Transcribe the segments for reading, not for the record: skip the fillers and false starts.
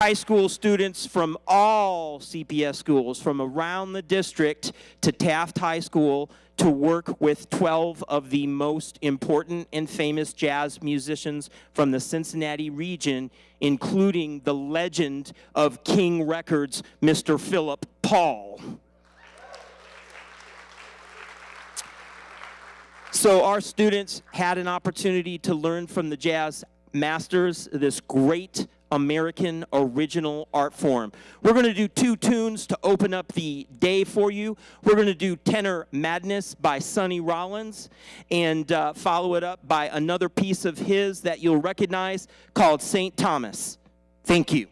high school students from all CPS schools from around the district to Taft High School to work with 12 of the most important and famous jazz musicians from the Cincinnati region, including the legend of King Records, Mr. Philip Paul. So our students had an opportunity to learn from the jazz masters, this great American original art form. We're going to do 2 tunes to open up the day for you. We're going to do Tenor Madness by Sonny Rollins and follow it up by another piece of his that you'll recognize called St. Thomas. Thank you.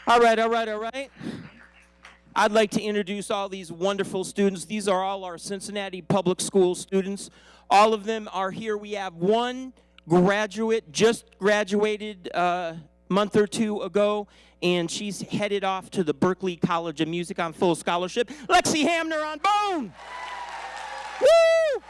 All right. I'd like to introduce all these wonderful students. These are all our Cincinnati Public School students. All of them are here. We have one graduate, just graduated a month or two ago, and she's headed off to the Berklee College of Music on full scholarship. Lexi Hamner on bone! Woo!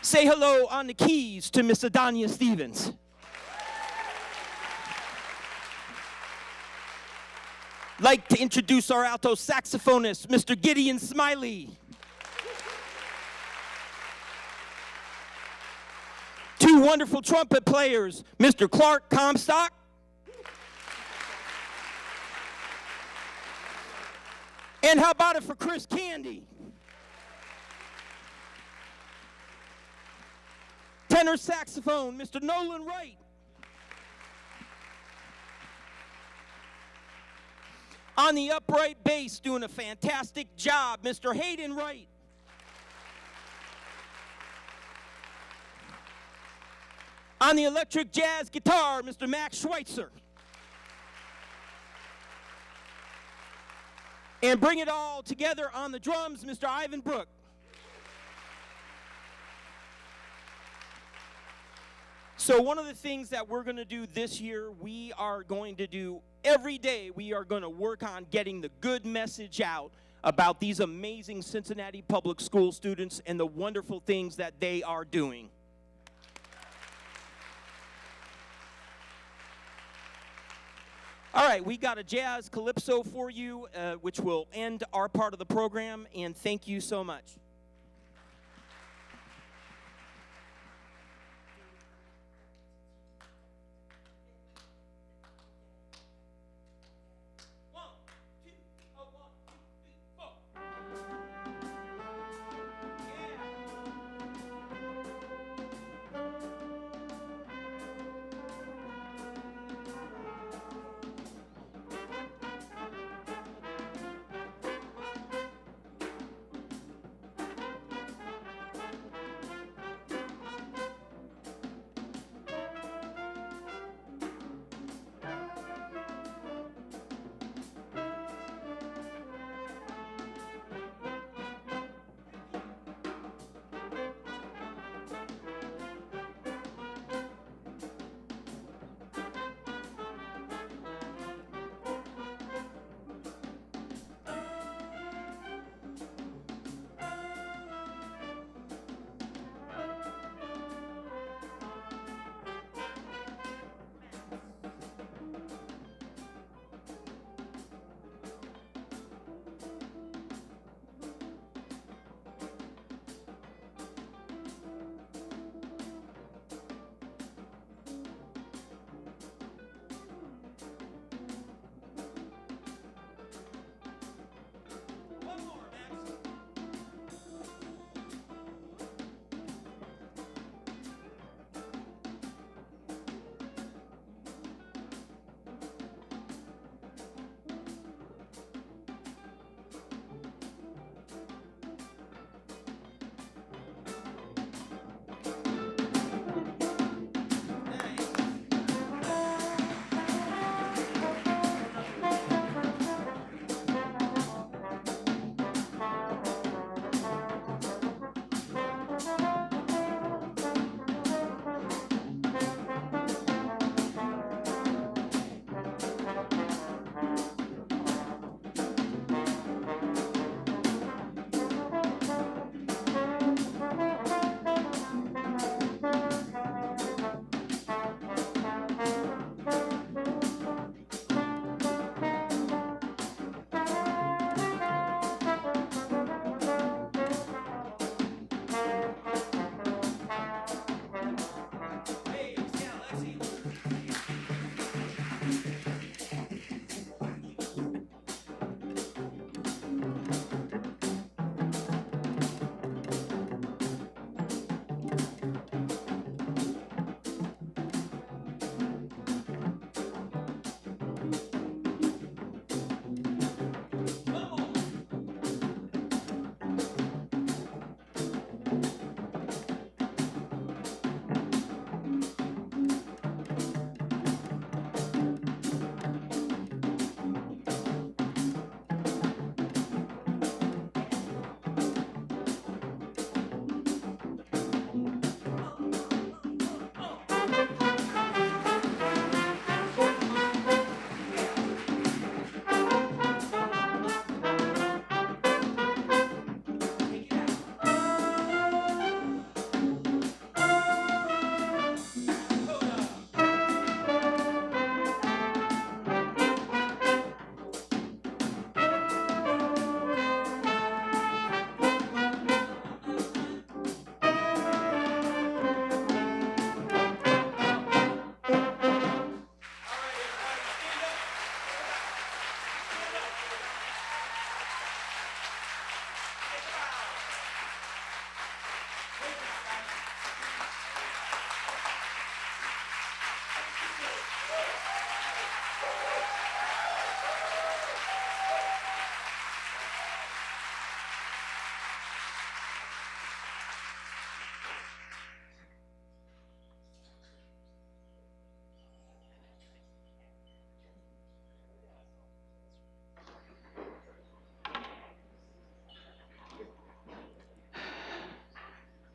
Say hello on the keys to Miss Adania Stevens. Like to introduce our alto saxophonist, Mr. Gideon Smiley. Two wonderful trumpet players, Mr. Clark Comstock and how about it for Chris Candy? Tenor saxophone, Mr. Nolan Wright. On the upright bass, doing a fantastic job, Mr. Hayden Wright. On the electric jazz guitar, Mr. Max Schweitzer. And bring it all together on the drums, Mr. Ivan Brook. So one of the things that we're going to do this year, we are going to do every day, we are going to work on getting the good message out about these amazing Cincinnati Public School students and the wonderful things that they are doing. All right, we got a jazz calypso for you, which will end our part of the program, and thank you so much.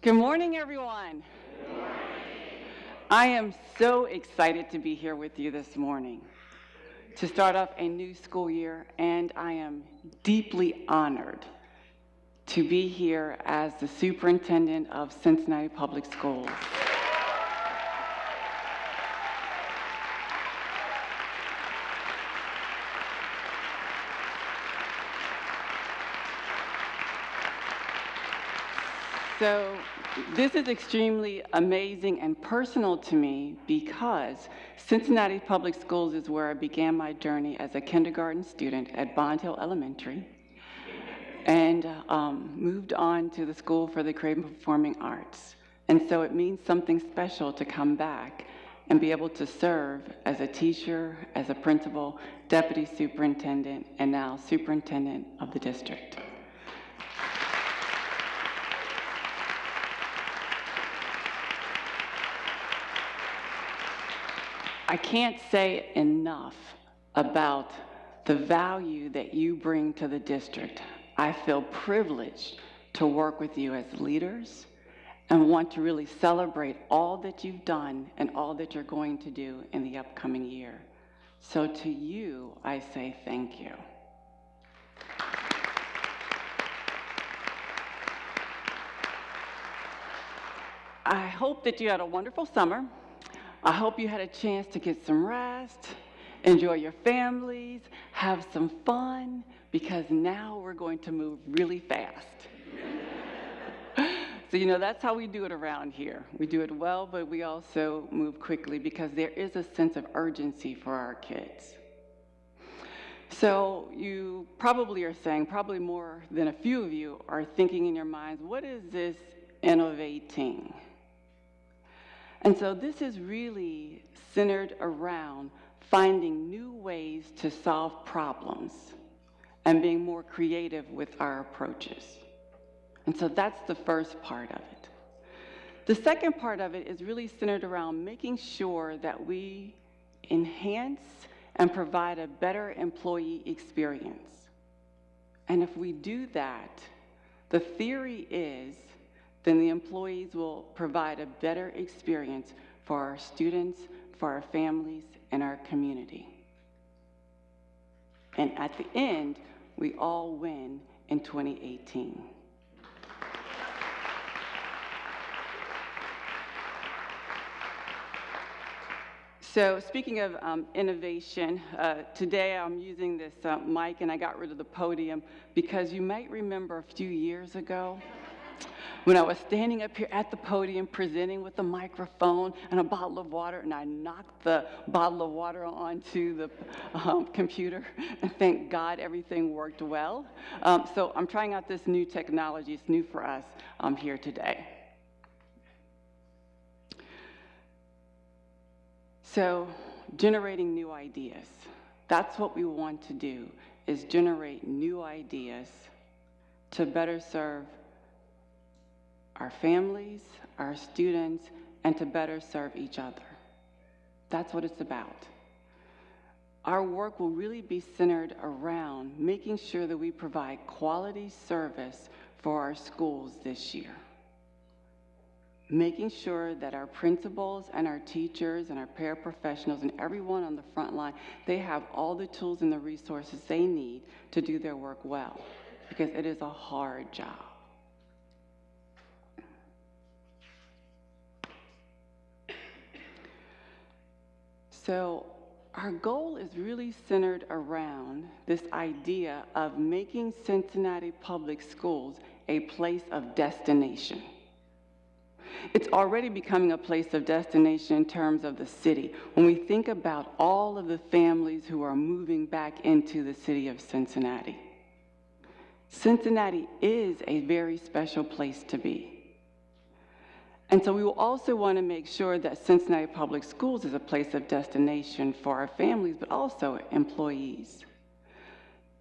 Good morning, everyone. I am so excited to be here with you this morning to start off a new school year, and I am deeply honored to be here as the superintendent of Cincinnati Public Schools. So this is extremely amazing and personal to me because Cincinnati Public Schools is where I began my journey as a kindergarten student at Bond Hill Elementary and moved on to the School for the Creative and Performing Arts. And so it means something special to come back and be able to serve as a teacher, as a principal, deputy superintendent, and now superintendent of the district. I can't say enough about the value that you bring to the district. I feel privileged to work with you as leaders and want to really celebrate all that you've done and all that you're going to do in the upcoming year. So to you, I say thank you. I hope that you had a wonderful summer. I hope you had a chance to get some rest, enjoy your families, have some fun, because now we're going to move really fast. So, that's how we do it around here. We do it well, but we also move quickly because there is a sense of urgency for our kids. So you probably are saying, probably more than a few of you are thinking in your minds, what is this innovating? And so this is really centered around finding new ways to solve problems and being more creative with our approaches. And so that's the first part of it. The second part of it is really centered around making sure that we enhance and provide a better employee experience. And if we do that, the theory is then the employees will provide a better experience for our students, for our families, and our community. And at the end, we all win in 2018. So speaking of innovation, today I'm using this mic, and I got rid of the podium because you might remember a few years ago when I was standing up here at the podium presenting with a microphone and a bottle of water, and I knocked the bottle of water onto the computer, and thank God everything worked well. So I'm trying out this new technology. It's new for us here today. So generating new ideas. That's what we want to do, is generate new ideas to better serve our families, our students, and to better serve each other. That's what it's about. Our work will really be centered around making sure that we provide quality service for our schools this year. Making sure that our principals and our teachers and our paraprofessionals and everyone on the front line, they have all the tools and the resources they need to do their work well, because it is a hard job. So our goal is really centered around this idea of making Cincinnati Public Schools a place of destination. It's already becoming a place of destination in terms of the city. When we think about all of the families who are moving back into the city of Cincinnati, Cincinnati is a very special place to be. And so we will also want to make sure that Cincinnati Public Schools is a place of destination for our families, but also employees.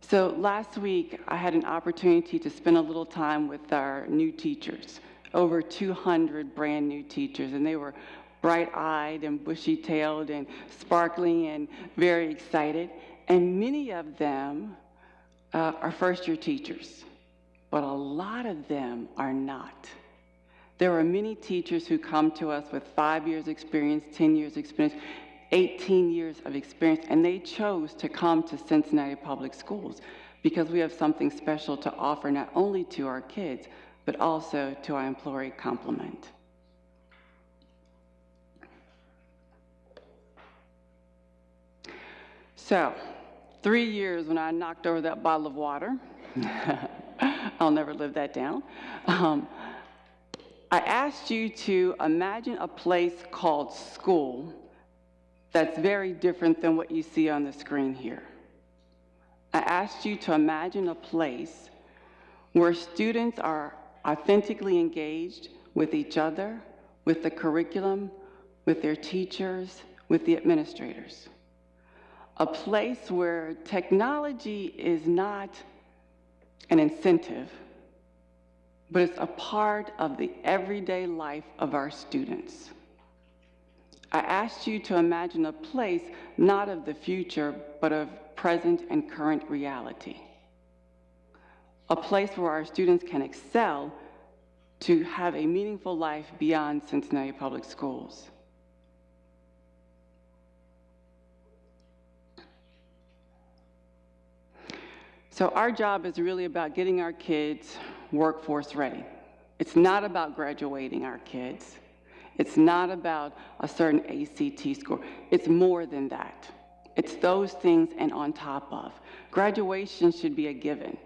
So last week, I had an opportunity to spend a little time with our new teachers, over 200 brand new teachers, and they were bright-eyed and bushy-tailed and sparkling and very excited. And many of them are first-year teachers, but a lot of them are not. There are many teachers who come to us with 5 years experience, 10 years experience, 18 years of experience, and they chose to come to Cincinnati Public Schools because we have something special to offer not only to our kids, but also to our employee complement. So, 3 years when I knocked over that bottle of water, I'll never live that down. I asked you to imagine a place called school that's very different than what you see on the screen here. I asked you to imagine a place where students are authentically engaged with each other, with the curriculum, with their teachers, with the administrators. A place where technology is not an incentive, but it's a part of the everyday life of our students. I asked you to imagine a place not of the future, but of present and current reality. A place where our students can excel to have a meaningful life beyond Cincinnati Public Schools. So our job is really about getting our kids workforce ready. It's not about graduating our kids. It's not about a certain ACT score. It's more than that. It's those things and on top of. Graduation should be a given.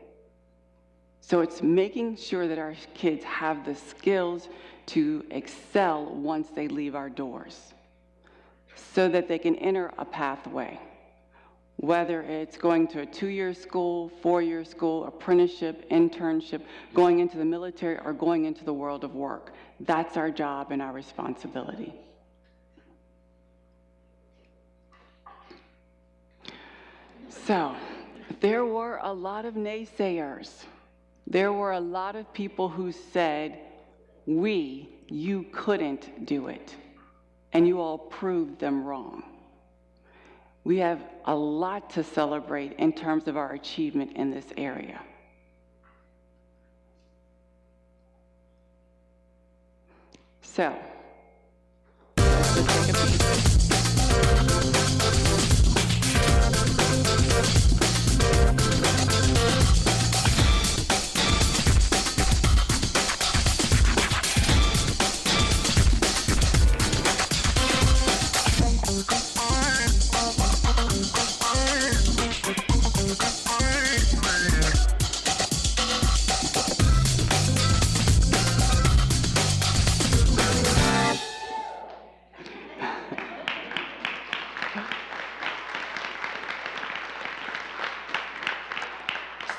So it's making sure that our kids have the skills to excel once they leave our doors so that they can enter a pathway. Whether it's going to a 2-year school, 4-year school, apprenticeship, internship, going into the military, or going into the world of work. That's our job and our responsibility. So, there were a lot of naysayers. There were a lot of people who said, you couldn't do it. And you all proved them wrong. We have a lot to celebrate in terms of our achievement in this area. So, let's take a peek.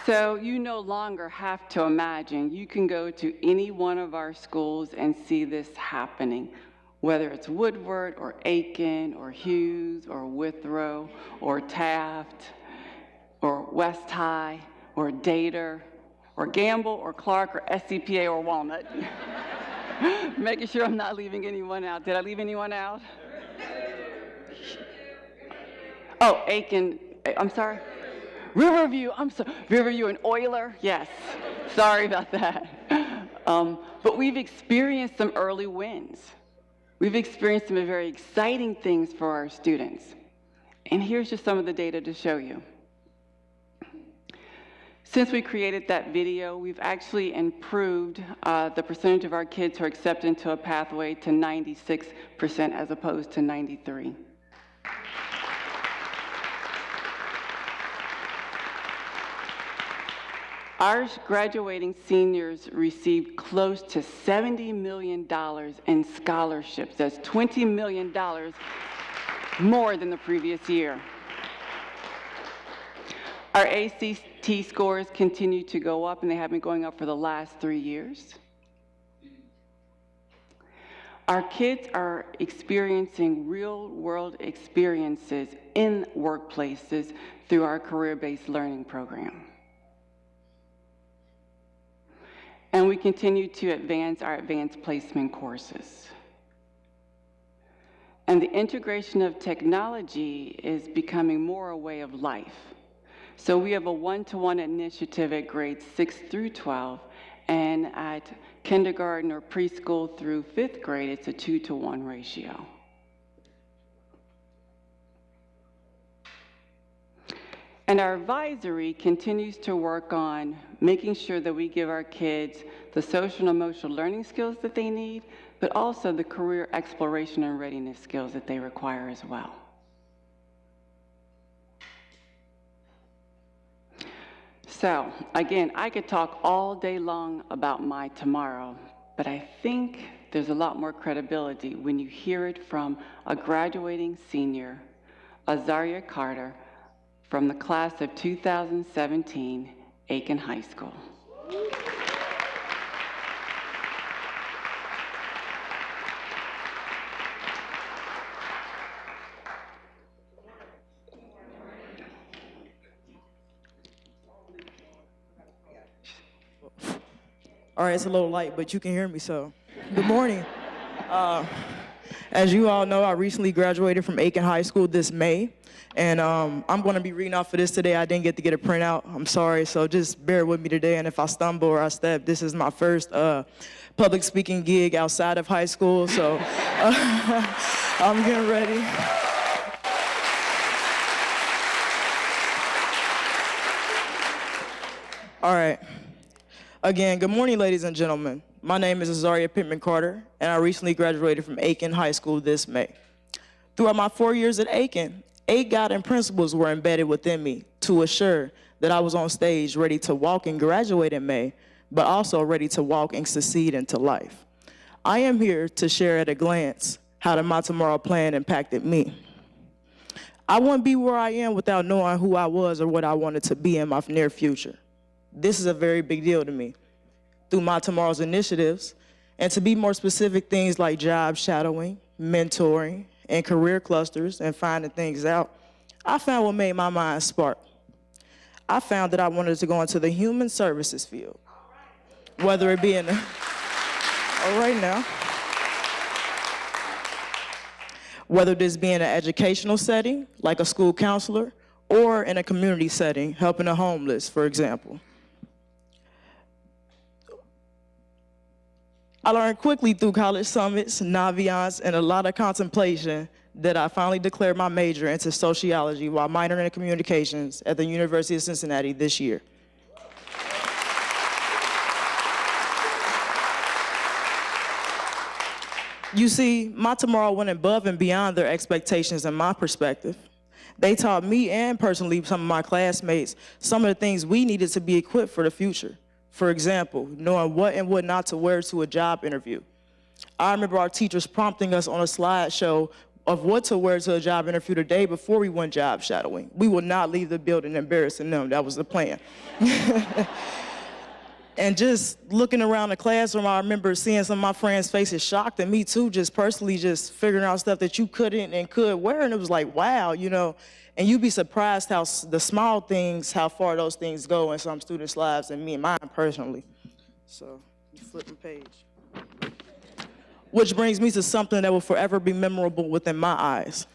So you no longer have to imagine. You can go to any one of our schools and see this happening, whether it's Woodward or Aiken or Hughes or Withrow or Taft or West High or Dater or Gamble or Clark or SCPA or Walnut. Making sure I'm not leaving anyone out. Did I leave anyone out? Oh, Aiken, I'm sorry. Riverview, Riverview and Euler, yes. Sorry about that. But we've experienced some early wins. We've experienced some very exciting things for our students. And here's just some of the data to show you. Since we created that video, we've actually improved the percentage of our kids who are accepted into a pathway to 96% as opposed to 93%. Our graduating seniors received close to $70 million in scholarships. That's $20 million more than the previous year. Our ACT scores continue to go up, and they have been going up for the last 3 years. Our kids are experiencing real-world experiences in workplaces through our career-based learning program. And we continue to advance our advanced placement courses. And the integration of technology is becoming more a way of life. So we have a one-to-one initiative at grades 6 through 12, and at kindergarten or preschool through 5th grade, it's a 2-to-1 ratio. And our advisory continues to work on making sure that we give our kids the social and emotional learning skills that they need, but also the career exploration and readiness skills that they require as well. So, again, I could talk all day long about my tomorrow, but I think there's a lot more credibility when you hear it from a graduating senior, Azaria Carter, from the class of 2017, Aiken High School. All right, it's a little light, but you can hear me, so. Good morning. As you all know, I recently graduated from Aiken High School this May, and I'm going to be reading off of this today. I didn't get to get a printout. I'm sorry, so just bear with me today, and if I stumble or I step, this is my first public speaking gig outside of high school, so I'm getting ready. All right. Again, good morning, ladies and gentlemen. My name is Azaria Pittman Carter, and I recently graduated from Aiken High School this May. Throughout my 4 years at Aiken, 8 guiding principles were embedded within me to assure that I was on stage ready to walk and graduate in May, but also ready to walk and succeed into life. I am here to share at a glance how the My Tomorrow plan impacted me. I wouldn't be where I am without knowing who I was or what I wanted to be in my near future. This is a very big deal to me. Through My Tomorrow's initiatives, and to be more specific, things like job shadowing, mentoring, and career clusters, and finding things out, I found what made my mind spark. I found that I wanted to go into the human services field, whether it be in the, all right now, whether this be in an educational setting, like a school counselor, or in a community setting, helping the homeless, for example. I learned quickly through college summits, naviance, and a lot of contemplation that I finally declared my major into sociology while minoring in communications at the University of Cincinnati this year. You see, My Tomorrow went above and beyond their expectations and my perspective. They taught me and personally some of my classmates some of the things we needed to be equipped for the future. For example, knowing what and what not to wear to a job interview. I remember our teachers prompting us on a slideshow of what to wear to a job interview the day before we went job shadowing. We would not leave the building embarrassing them. That was the plan. And just looking around the classroom, I remember seeing some of my friends' faces shocked, and me too, just personally just figuring out stuff that you couldn't and could wear, and it was like, wow, you know. And you'd be surprised how the small things, how far those things go in some students' lives, and me and mine personally. So, flip the page. Which brings me to something that will forever be memorable within my eyes.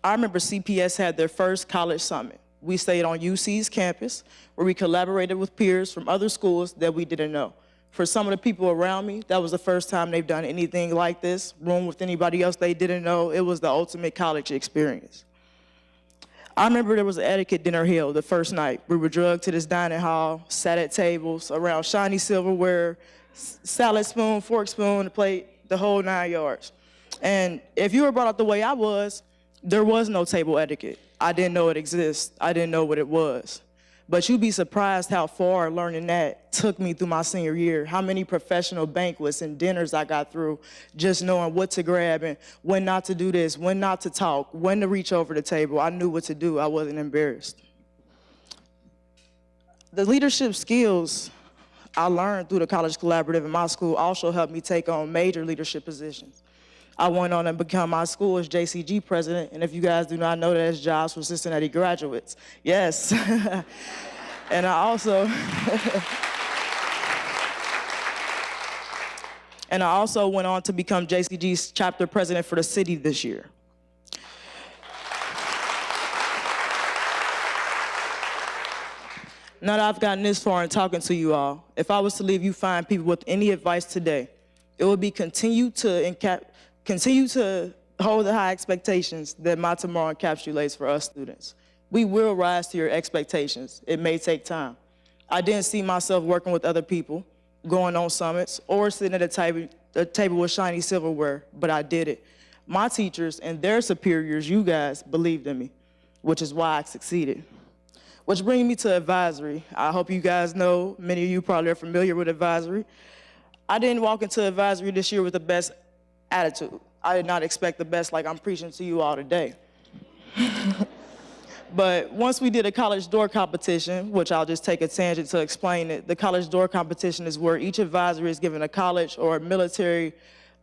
I remember CPS had their first college summit. We stayed on UC's campus, where we collaborated with peers from other schools that we didn't know. For some of the people around me, that was the first time they've done anything like this, room with anybody else they didn't know. It was the ultimate college experience. I remember there was an etiquette dinner held the first night. We were drugged to this dining hall, sat at tables, around shiny silverware, salad spoon, fork spoon, plate, the whole 9 yards. And if you were brought up the way I was, there was no table etiquette. I didn't know it existed. I didn't know what it was. But you'd be surprised how far learning that took me through my senior year, how many professional banquets and dinners I got through just knowing what to grab and when not to do this, when not to talk, when to reach over the table. I knew what to do. I wasn't embarrassed. The leadership skills I learned through the College Collaborative in my school also helped me take on major leadership positions. I went on and become my school's JCG president, and if you guys do not know, that's jobs for Cincinnati graduates. Yes. And I also went on to become JCG's chapter president for the city this year. Now that I've gotten this far in talking to you all, if I was to leave you fine people with any advice today, it would be continue to hold the high expectations that My Tomorrow encapsulates for us students. We will rise to your expectations. It may take time. I didn't see myself working with other people, going on summits, or sitting at a table with shiny silverware, but I did it. My teachers and their superiors, you guys, believed in me, which is why I succeeded. Which brings me to advisory. I hope you guys know, many of you probably are familiar with advisory. I didn't walk into advisory this year with the best attitude. I did not expect the best like I'm preaching to you all today. But once we did a college door competition, which I'll just take a tangent to explain it, the college door competition is where each advisory is given a college or a military,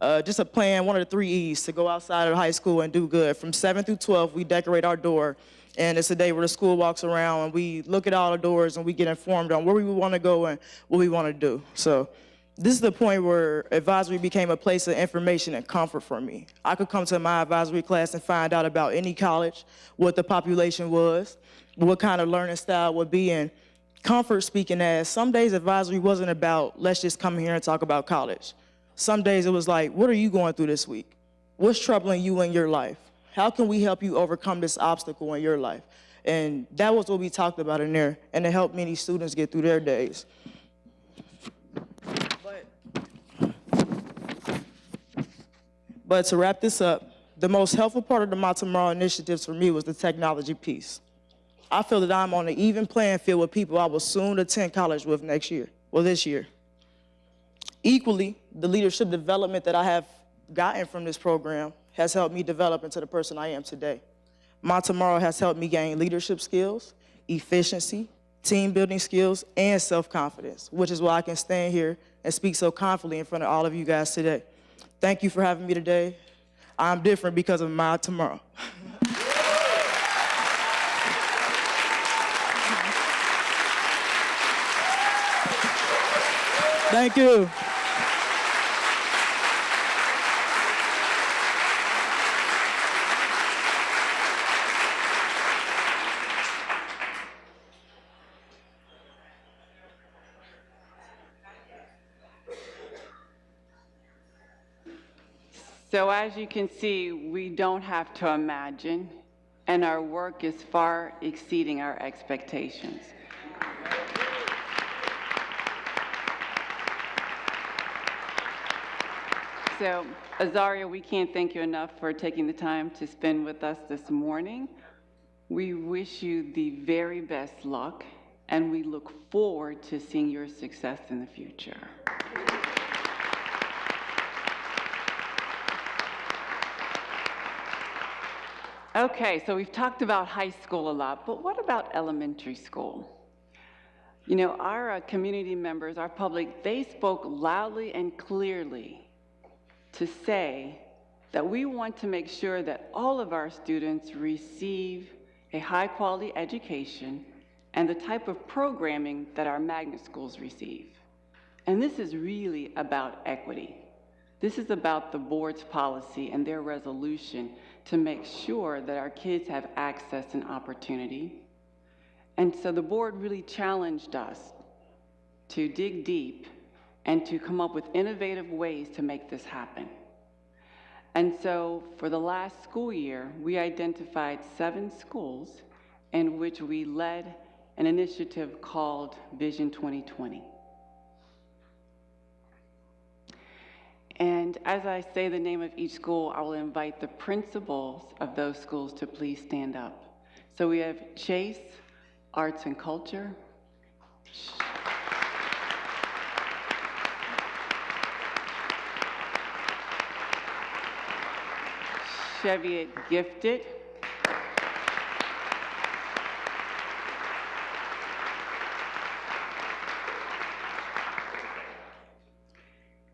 just a plan, one of the 3 E's, to go outside of high school and do good. From 7 through 12, we decorate our door, and it's a day where the school walks around and we look at all the doors and we get informed on where we want to go and what we want to do. So this is the point where advisory became a place of information and comfort for me. I could come to my advisory class and find out about any college, what the population was, what kind of learning style would be, and comfort speaking as some days advisory wasn't about, let's just come here and talk about college. Some days it was like, what are you going through this week? What's troubling you in your life? How can we help you overcome this obstacle in your life? And that was what we talked about in there, and it helped many students get through their days. But to wrap this up, the most helpful part of the My Tomorrow initiatives for me was the technology piece. I feel that I'm on an even playing field with people I will soon attend college with this year. Equally, the leadership development that I have gotten from this program has helped me develop into the person I am today. My Tomorrow has helped me gain leadership skills, efficiency, team building skills, and self-confidence, which is why I can stand here and speak so confidently in front of all of you guys today. Thank you for having me today. I'm different because of My Tomorrow. Thank you. So as you can see, we don't have to imagine, and our work is far exceeding our expectations. So, Azaria, we can't thank you enough for taking the time to spend with us this morning. We wish you the very best luck, and we look forward to seeing your success in the future. Okay, so we've talked about high school a lot, but what about elementary school? You know, our community members, our public, they spoke loudly and clearly to say that we want to make sure that all of our students receive a high-quality education and the type of programming that our magnet schools receive. And this is really about equity. This is about the board's policy and their resolution to make sure that our kids have access and opportunity. And so the board really challenged us to dig deep and to come up with innovative ways to make this happen. And so for the last school year, we identified 7 schools in which we led an initiative called Vision 2020. And as I say the name of each school, I will invite the principals of those schools to please stand up. So we have Chase, Arts and Culture. Cheviot Gifted.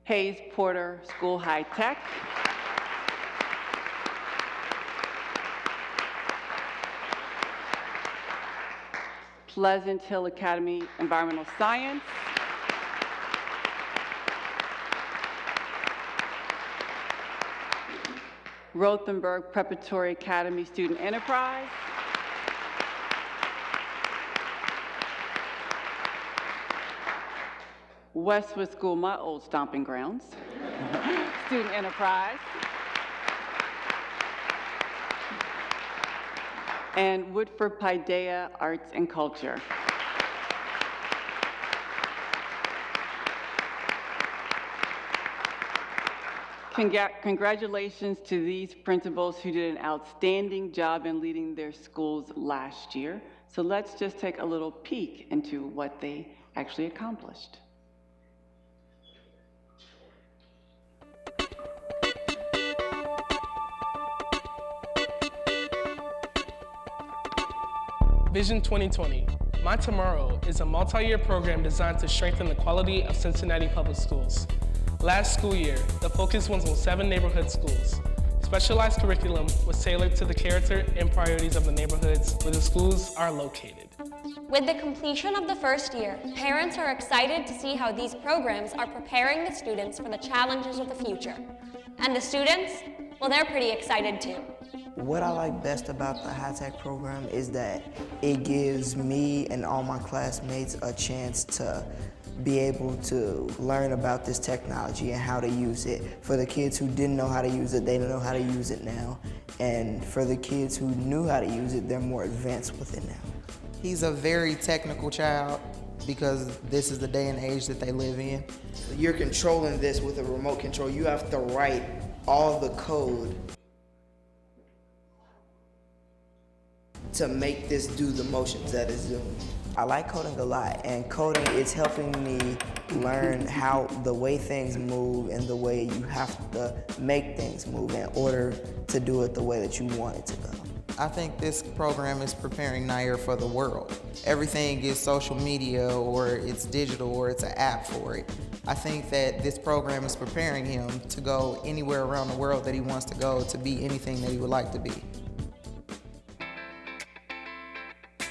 Hayes Porter School High Tech. Pleasant Hill Academy Environmental Science. Rothenberg Preparatory Academy Student Enterprise. Westwood School, my old stomping grounds, Student Enterprise, and Woodford Paideia Arts and Culture. Congratulations to these principals who did an outstanding job in leading their schools last year. So let's just take a little peek into what they actually accomplished. Vision 2020. My Tomorrow is a multi-year program designed to strengthen the quality of Cincinnati Public Schools. Last school year, the focus was on 7 neighborhood schools. Specialized curriculum was tailored to the character and priorities of the neighborhoods where the schools are located. With the completion of the first year, parents are excited to see how these programs are preparing the students for the challenges of the future. And the students, well, they're pretty excited too. What I like best about the high-tech program is that it gives me and all my classmates a chance to be able to learn about this technology and how to use it. For the kids who didn't know how to use it, they know how to use it now. And for the kids who knew how to use it, they're more advanced with it now. He's a very technical child because this is the day and age that they live in. You're controlling this with a remote control. You have to write all the code to make this do the motions that it's doing. I like coding a lot, and coding is helping me learn how the way things move and the way you have to make things move in order to do it the way that you want it to go. I think this program is preparing Nair for the world. Everything is social media, or it's digital, or it's an app for it. I think that this program is preparing him to go anywhere around the world that he wants to go, to be anything that he would like to be.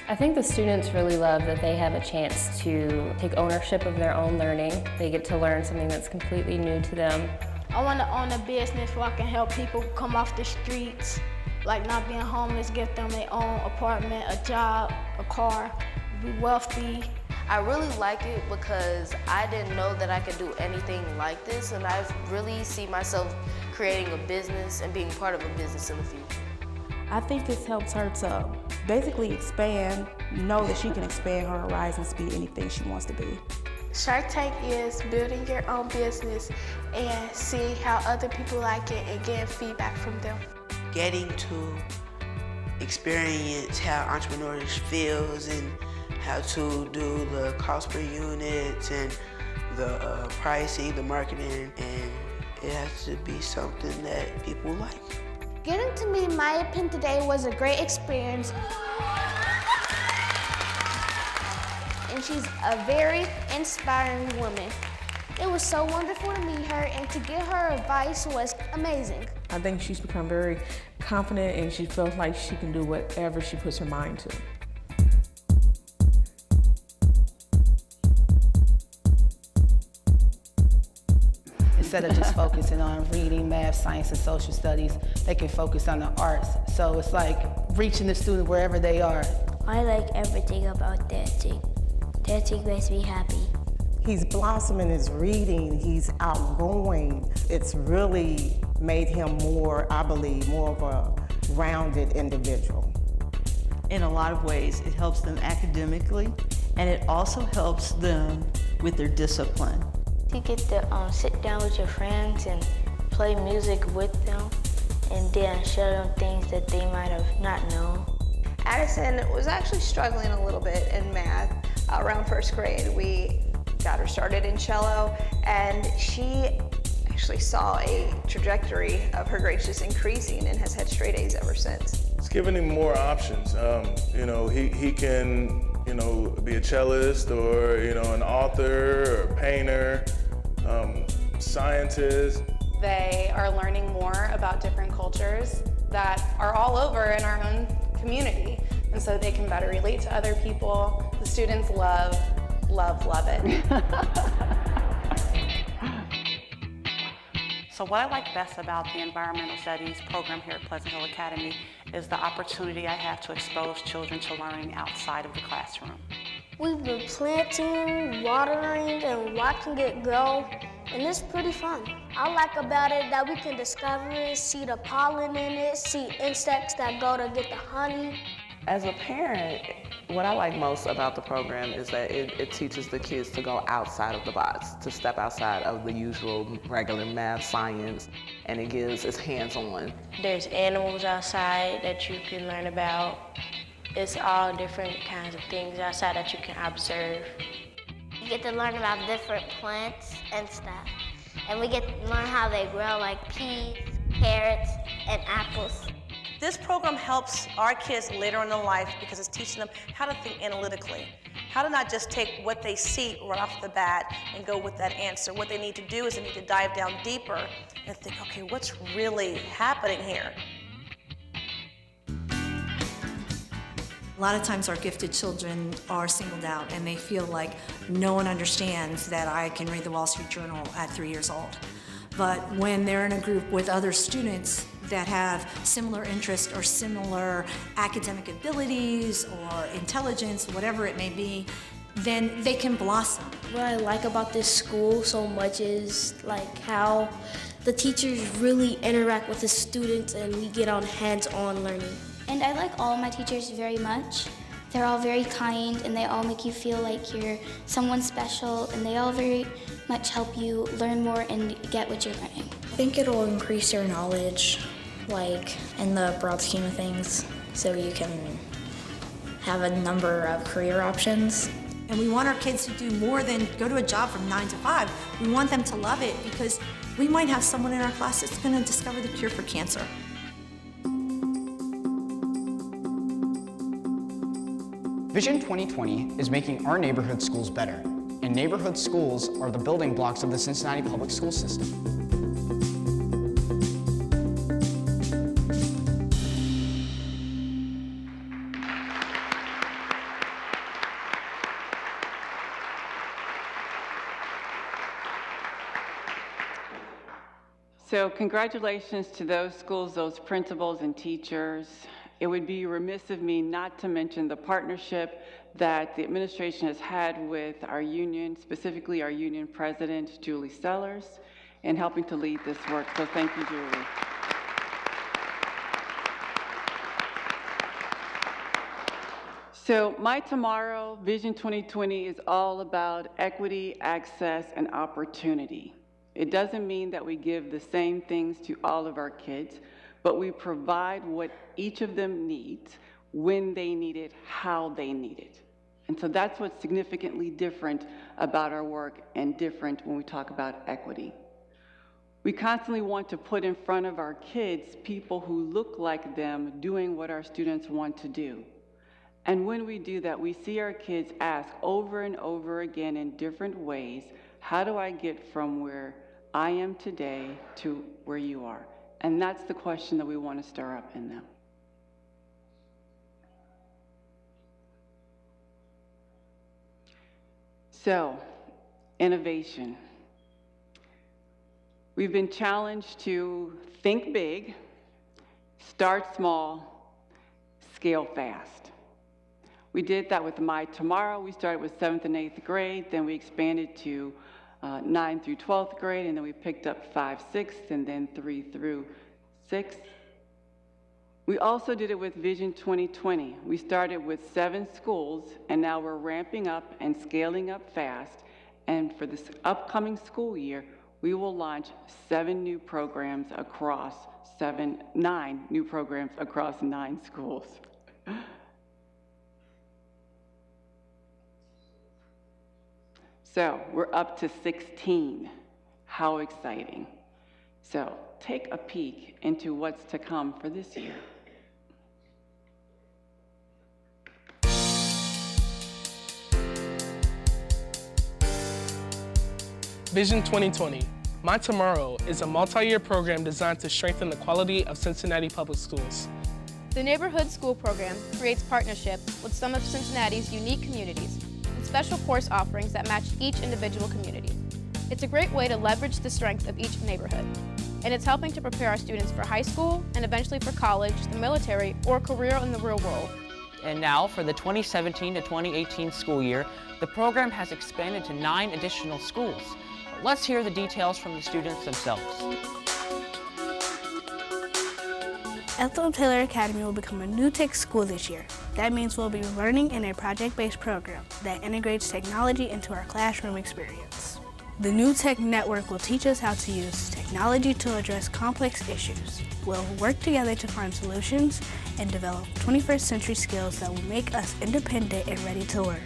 I think the students really love that they have a chance to take ownership of their own learning. They get to learn something that's completely new to them. I want to own a business where I can help people come off the streets, like not being homeless, give them their own apartment, a job, a car, be wealthy. I really like it because I didn't know that I could do anything like this, and I really see myself creating a business and being part of a business in the future. I think this helps her to basically expand, know that she can expand her horizons, be anything she wants to be. Shark Tank is building your own business and seeing how other people like it and getting feedback from them. Getting to experience how entrepreneurship feels and how to do the cost per unit and the pricing, the marketing, and it has to be something that people like. Getting to meet Maya Pin today was a great experience. And she's a very inspiring woman. It was so wonderful to meet her, and to get her advice was amazing. I think she's become very confident, and she feels like she can do whatever she puts her mind to. Instead of just focusing on reading, math, science, and social studies, they can focus on the arts. So it's like reaching the student wherever they are. I like everything about dancing. Dancing makes me happy. He's blossoming his reading, he's outgoing. It's really made him more, I believe, more of a rounded individual. In a lot of ways, it helps them academically, and it also helps them with their discipline. You get to sit down with your friends and play music with them, and then show them things that they might have not known. Addison was actually struggling a little bit in math. Around first grade, we got her started in cello, and she actually saw a trajectory of her grades just increasing and has had straight A's ever since. It's giving him more options. He can, be a cellist or, an author or painter, scientist. They are learning more about different cultures that are all over in our own community. And so they can better relate to other people. The students love it. So what I like best about the Environmental Studies program here at Pleasant Hill Academy is the opportunity I have to expose children to learning outside of the classroom. We've been planting, watering, and watching it grow, and it's pretty fun. I like about it that we can discover it, see the pollen in it, see insects that go to get the honey. As a parent, what I like most about the program is that it teaches the kids to go outside of the box, to step outside of the usual regular math, science, and it's hands-on. There's animals outside that you can learn about. It's all different kinds of things outside that you can observe. You get to learn about different plants and stuff. And we get to learn how they grow, like peas, carrots, and apples. This program helps our kids later in life because it's teaching them how to think analytically, how to not just take what they see right off the bat and go with that answer. What they need to do is they need to dive down deeper and think, okay, what's really happening here? A lot of times our gifted children are singled out and they feel like no one understands that I can read the Wall Street Journal at 3 years old. But when they're in a group with other students that have similar interests or similar academic abilities or intelligence, whatever it may be, then they can blossom. What I like about this school so much is like how the teachers really interact with the students and we get on hands-on learning. And I like all of my teachers very much. They're all very kind and they all make you feel like you're someone special and they all very much help you learn more and get what you're learning. I think it'll increase your knowledge, like in the broad scheme of things, so you can have a number of career options. And we want our kids to do more than go to a job from 9 to 5. We want them to love it because we might have someone in our class that's going to discover the cure for cancer. Vision 2020 is making our neighborhood schools better, and neighborhood schools are the building blocks of the Cincinnati public school system. So congratulations to those schools, those principals and teachers. It would be remiss of me not to mention the partnership that the administration has had with our union, specifically our union president, Julie Sellers, in helping to lead this work. So thank you, Julie. So My Tomorrow, Vision 2020 is all about equity, access, and opportunity. It doesn't mean that we give the same things to all of our kids, but we provide what each of them needs, when they need it, how they need it. And so that's what's significantly different about our work and different when we talk about equity. We constantly want to put in front of our kids people who look like them doing what our students want to do. And when we do that, we see our kids ask over and over again in different ways, how do I get from where I am today to where you are? And that's the question that we want to stir up in them. So, innovation. We've been challenged to think big, start small, scale fast. We did that with My Tomorrow. We started with 7th and 8th grade, then we expanded to 9th through 12th grade, and then we picked up 5th, 6th, and then 3 through 6th. We also did it with Vision 2020. We started with 7 schools, and now we're ramping up and scaling up fast. And for this upcoming school year, we will launch 9 new programs across 9 schools. So we're up to 16. How exciting. So take a peek into what's to come for this year. Vision 2020. My Tomorrow is a multi-year program designed to strengthen the quality of Cincinnati public schools. The Neighborhood School Program creates partnership with some of Cincinnati's unique communities with special course offerings that match each individual community. It's a great way to leverage the strength of each neighborhood, and it's helping to prepare our students for high school and eventually for college, the military, or career in the real world. And now, for the 2017 to 2018 school year, the program has expanded to 9 additional schools. Let's hear the details from the students themselves. Ethel Taylor Academy will become a new tech school this year. That means we'll be learning in a project-based program that integrates technology into our classroom experience. The new tech network will teach us how to use technology to address complex issues. We'll work together to find solutions and develop 21st century skills that will make us independent and ready to learn.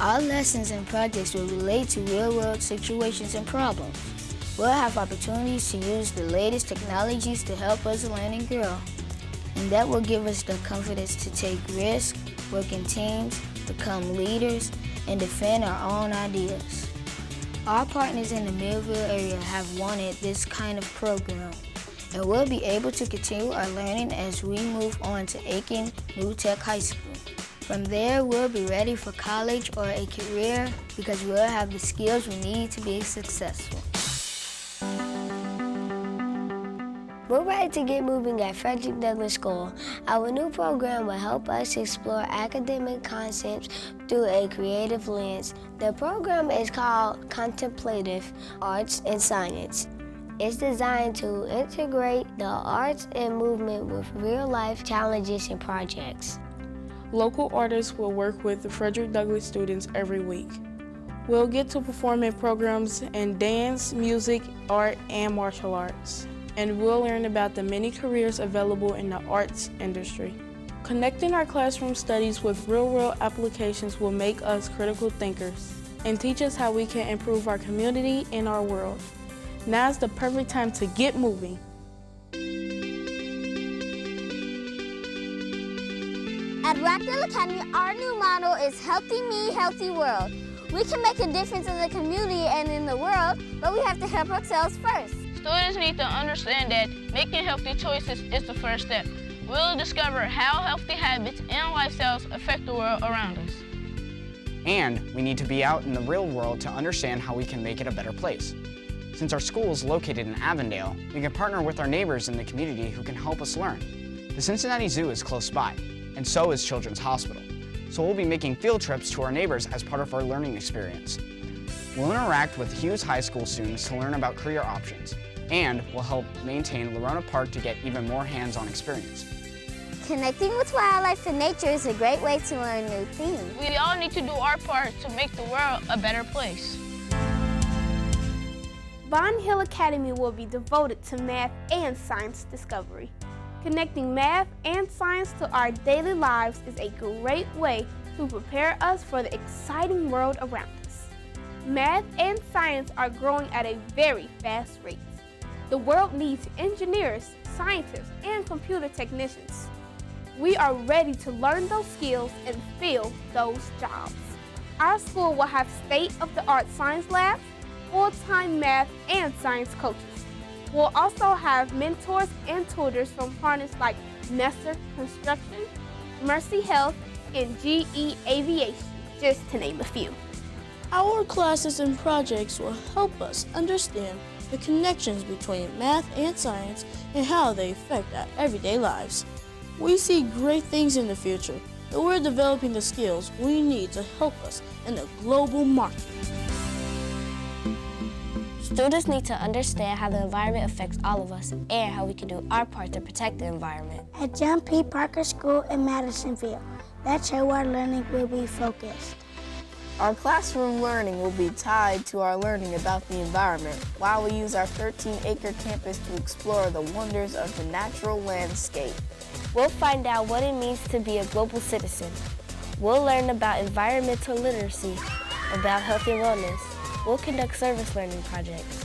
Our lessons and projects will relate to real-world situations and problems. We'll have opportunities to use the latest technologies to help us learn and grow. And that will give us the confidence to take risks, work in teams, become leaders, and defend our own ideas. Our partners in the Millville area have wanted this kind of program, and we'll be able to continue our learning as we move on to Aiken New Tech High School. From there, we'll be ready for college or a career because we'll have the skills we need to be successful. We're ready to get moving at Frederick Douglass School. Our new program will help us explore academic concepts through a creative lens. The program is called Contemplative Arts and Science. It's designed to integrate the arts and movement with real-life challenges and projects. Local artists will work with the Frederick Douglass students every week. We'll get to perform in programs in dance, music, art, and martial arts. And we'll learn about the many careers available in the arts industry. Connecting our classroom studies with real-world applications will make us critical thinkers and teach us how we can improve our community and our world. Now's the perfect time to get moving. At Rockdale Academy, our new motto is Healthy Me, Healthy World. We can make a difference in the community and in the world, but we have to help ourselves first. Students need to understand that making healthy choices is the first step. We'll discover how healthy habits and lifestyles affect the world around us. And we need to be out in the real world to understand how we can make it a better place. Since our school is located in Avondale, we can partner with our neighbors in the community who can help us learn. The Cincinnati Zoo is close by, and so is Children's Hospital. So we'll be making field trips to our neighbors as part of our learning experience. We'll interact with Hughes High School students to learn about career options, and we'll help maintain Lorona Park to get even more hands-on experience. Connecting with wildlife and nature is a great way to learn new things. We all need to do our part to make the world a better place. Bond Hill Academy will be devoted to math and science discovery. Connecting math and science to our daily lives is a great way to prepare us for the exciting world around us. Math and science are growing at a very fast rate. The world needs engineers, scientists, and computer technicians. We are ready to learn those skills and fill those jobs. Our school will have state-of-the-art science labs, full-time math and science coaches. We'll also have mentors and tutors from partners like Nestor Construction, Mercy Health, and GE Aviation, just to name a few. Our classes and projects will help us understand the connections between math and science and how they affect our everyday lives. We see great things in the future, and we're developing the skills we need to help us in the global market. Students need to understand how the environment affects all of us and how we can do our part to protect the environment. At John P. Parker School in Madisonville, that's how our learning will be focused. Our classroom learning will be tied to our learning about the environment while we use our 13-acre campus to explore the wonders of the natural landscape. We'll find out what it means to be a global citizen. We'll learn about environmental literacy, about health and wellness. We'll conduct service learning projects.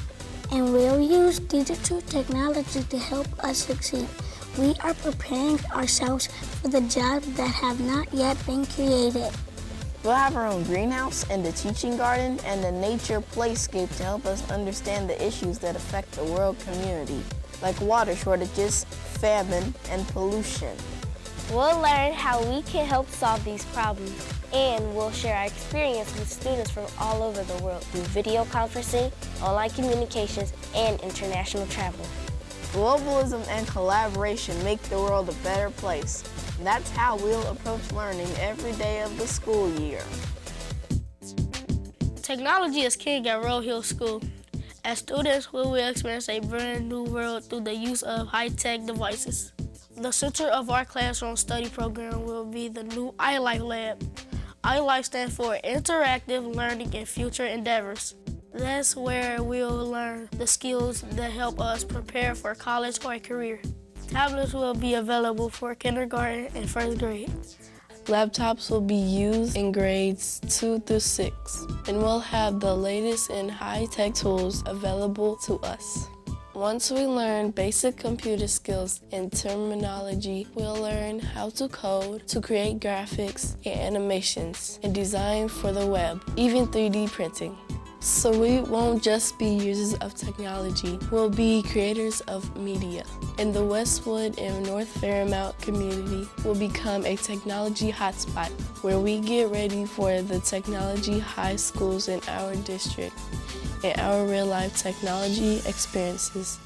And we'll use digital technology to help us succeed. We are preparing ourselves for the jobs that have not yet been created. We'll have our own greenhouse and a teaching garden and a nature playscape to help us understand the issues that affect the world community, like water shortages, famine, and pollution. We'll learn how we can help solve these problems, and we'll share our experience with students from all over the world through video conferencing, online communications, and international travel. Globalism and collaboration make the world a better place. That's how we'll approach learning every day of the school year. Technology is king at Roll Hill School. As students, we will experience a brand new world through the use of high-tech devices. The center of our classroom study program will be the new iLife Lab. iLife stands for Interactive Learning and Future Endeavors. That's where we'll learn the skills that help us prepare for college or a career. Tablets will be available for kindergarten and first grade. Laptops will be used in grades 2 through 6, and we'll have the latest in high-tech tools available to us. Once we learn basic computer skills and terminology, we'll learn how to code, to create graphics and animations, and design for the web, even 3D printing. So we won't just be users of technology, we'll be creators of media. And the Westwood and North Fairmount community will become a technology hotspot where we get ready for the technology high schools in our district and our real-life technology experiences.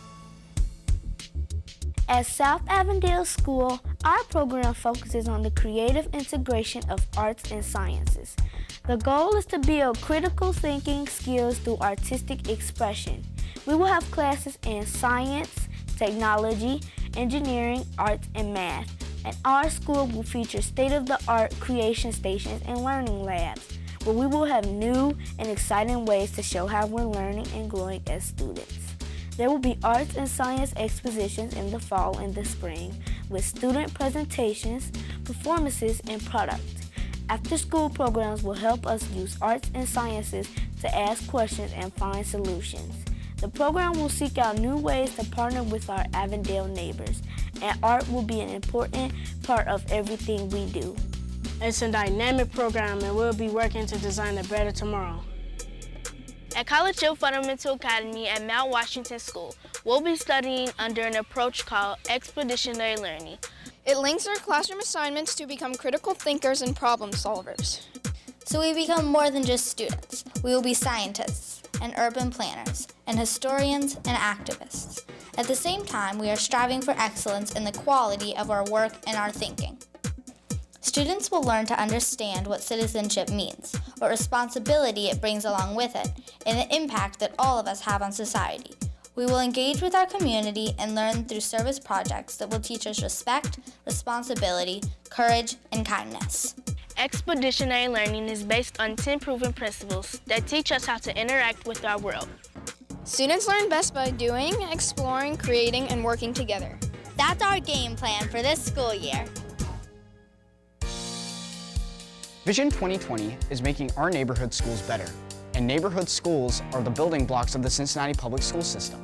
At South Avondale School, our program focuses on the creative integration of arts and sciences. The goal is to build critical thinking skills through artistic expression. We will have classes in science, technology, engineering, arts, and math. And our school will feature state-of-the-art creation stations and learning labs, where we will have new and exciting ways to show how we're learning and growing as students. There will be arts and science expositions in the fall and the spring, with student presentations, performances, and products. After-school programs will help us use arts and sciences to ask questions and find solutions. The program will seek out new ways to partner with our Avondale neighbors, and art will be an important part of everything we do. It's a dynamic program, and we'll be working to design a better tomorrow. At College Hill Fundamental Academy at Mount Washington School, we'll be studying under an approach called expeditionary learning. It links our classroom assignments to become critical thinkers and problem solvers. So we become more than just students. We will be scientists and urban planners and historians and activists. At the same time, we are striving for excellence in the quality of our work and our thinking. Students will learn to understand what citizenship means, what responsibility it brings along with it, and the impact that all of us have on society. We will engage with our community and learn through service projects that will teach us respect, responsibility, courage, and kindness. Expeditionary learning is based on 10 proven principles that teach us how to interact with our world. Students learn best by doing, exploring, creating, and working together. That's our game plan for this school year. Vision 2020 is making our neighborhood schools better, and neighborhood schools are the building blocks of the Cincinnati public school system.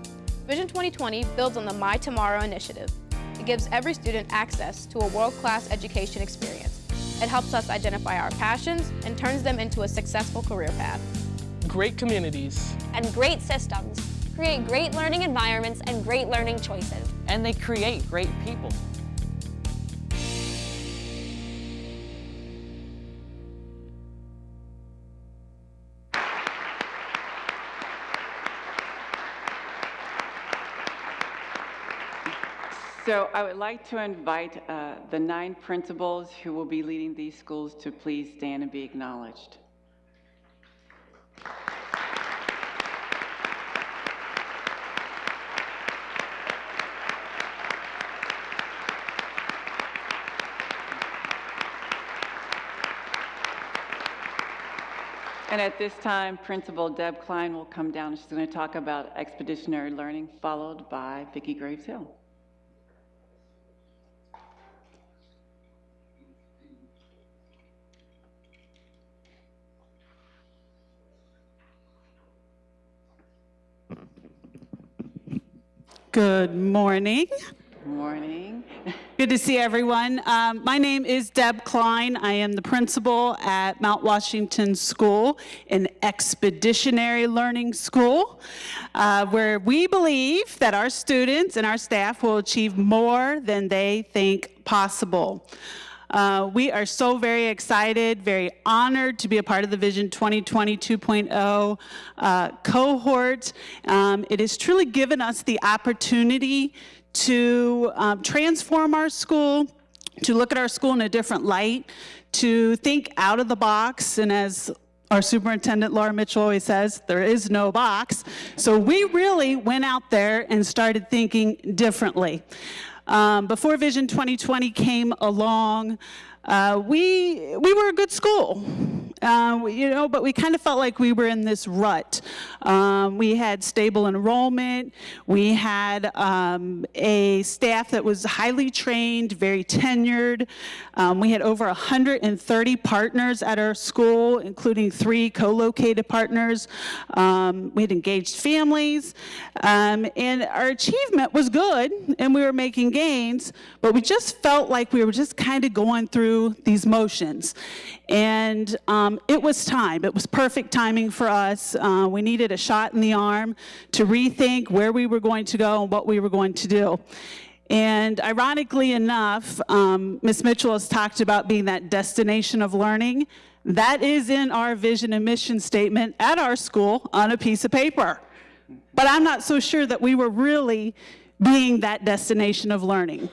Vision 2020 builds on the My Tomorrow initiative. It gives every student access to a world-class education experience. It helps us identify our passions and turns them into a successful career path. Great communities and great systems create great learning environments and great learning choices. And they create great people. So I would like to invite the 9 principals who will be leading these schools to please stand and be acknowledged. And at this time, Principal Deb Klein will come down. She's going to talk about expeditionary learning, followed by Vicki Graves-Hill. Good morning. Good morning. Good to see everyone. My name is Deb Klein. I am the principal at Mount Washington School, an expeditionary learning school, where we believe that our students and our staff will achieve more than they think possible. We are so very excited, very honored to be a part of the Vision 2020 2.0 cohort. It has truly given us the opportunity to transform our school, to look at our school in a different light, to think out of the box, and as our superintendent, Laura Mitchell, always says, there is no box. So we really went out there and started thinking differently. Before Vision 2020 came along, we were a good school, but we kind of felt like we were in this rut. We had stable enrollment. We had a staff that was highly trained, very tenured. We had over 130 partners at our school, including 3 co-located partners. We had engaged families, and our achievement was good, and we were making gains, but we just felt like we were just kind of going through these motions. And it was time. It was perfect timing for us. We needed a shot in the arm to rethink where we were going to go and what we were going to do. And ironically enough, Ms. Mitchell has talked about being that destination of learning. That is in our vision and mission statement at our school on a piece of paper. But I'm not so sure that we were really being that destination of learning.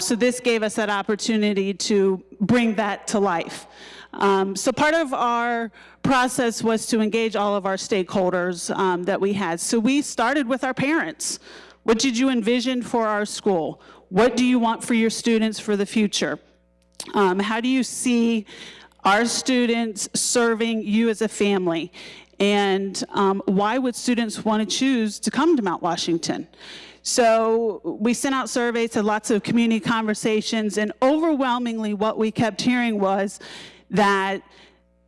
So this gave us that opportunity to bring that to life. So part of our process was to engage all of our stakeholders that we had. So we started with our parents. What did you envision for our school? What do you want for your students for the future? How do you see our students serving you as a family? And why would students want to choose to come to Mount Washington? So we sent out surveys, had lots of community conversations, and overwhelmingly what we kept hearing was that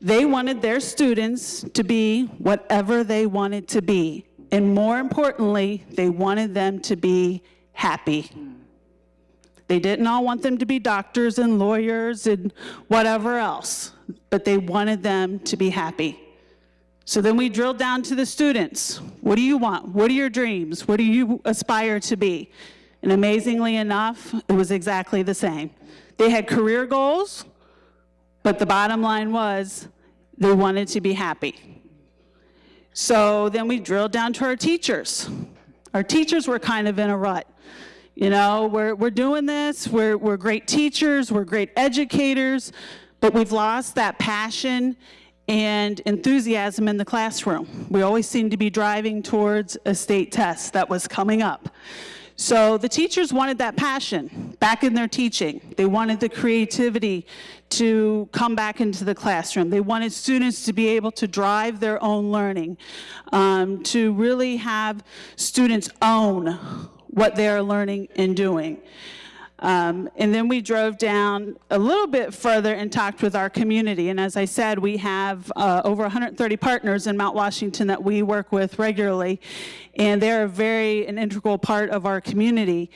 they wanted their students to be whatever they wanted to be. And more importantly, they wanted them to be happy. They didn't all want them to be doctors and lawyers and whatever else, but they wanted them to be happy. So then we drilled down to the students. What do you want? What are your dreams? What do you aspire to be? And amazingly enough, it was exactly the same. They had career goals, but the bottom line was they wanted to be happy. So then we drilled down to our teachers. Our teachers were kind of in a rut. You know, we're doing this, we're great teachers, we're great educators, but we've lost that passion and enthusiasm in the classroom. We always seem to be driving towards a state test that was coming up. So the teachers wanted that passion back in their teaching. They wanted the creativity to come back into the classroom. They wanted students to be able to drive their own learning, to really have students own what they're learning and doing. And then we drove down a little bit further and talked with our community. And as I said, we have over 130 partners in Mount Washington that we work with regularly. And they're an integral part of our community.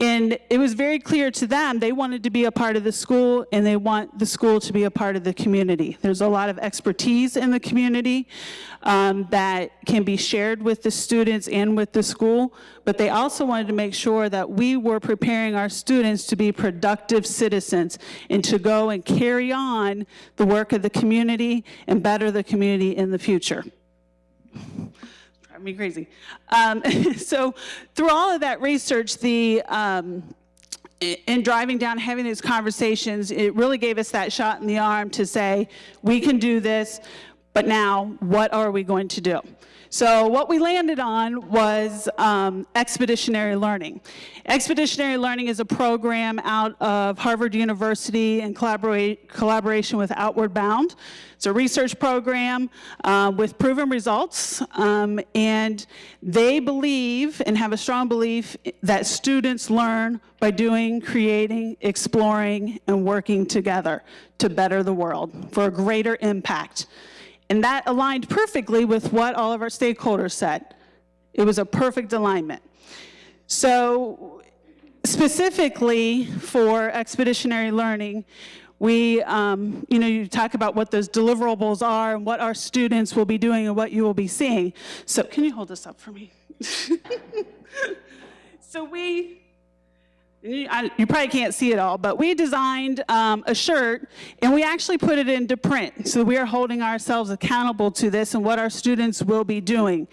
And it was very clear to them, they wanted to be a part of the school and they want the school to be a part of the community. There's a lot of expertise in the community that can be shared with the students and with the school, but they also wanted to make sure that we were preparing our students to be productive citizens and to go and carry on the work of the community and better the community in the future. Me crazy. So through all of that research, in driving down, having these conversations, it really gave us that shot in the arm to say, we can do this, but now what are we going to do? So what we landed on was expeditionary learning. Expeditionary learning is a program out of Harvard University in collaboration with Outward Bound. It's a research program with proven results, and they believe and have a strong belief that students learn by doing, creating, exploring, and working together to better the world for a greater impact. And that aligned perfectly with what all of our stakeholders said. It was a perfect alignment. So specifically for expeditionary learning, we, you talk about what those deliverables are and what our students will be doing and what you will be seeing. So can you hold this up for me? So You probably can't see it all, but we designed a shirt and we actually put it into print. So we are holding ourselves accountable to this and what our students will be doing.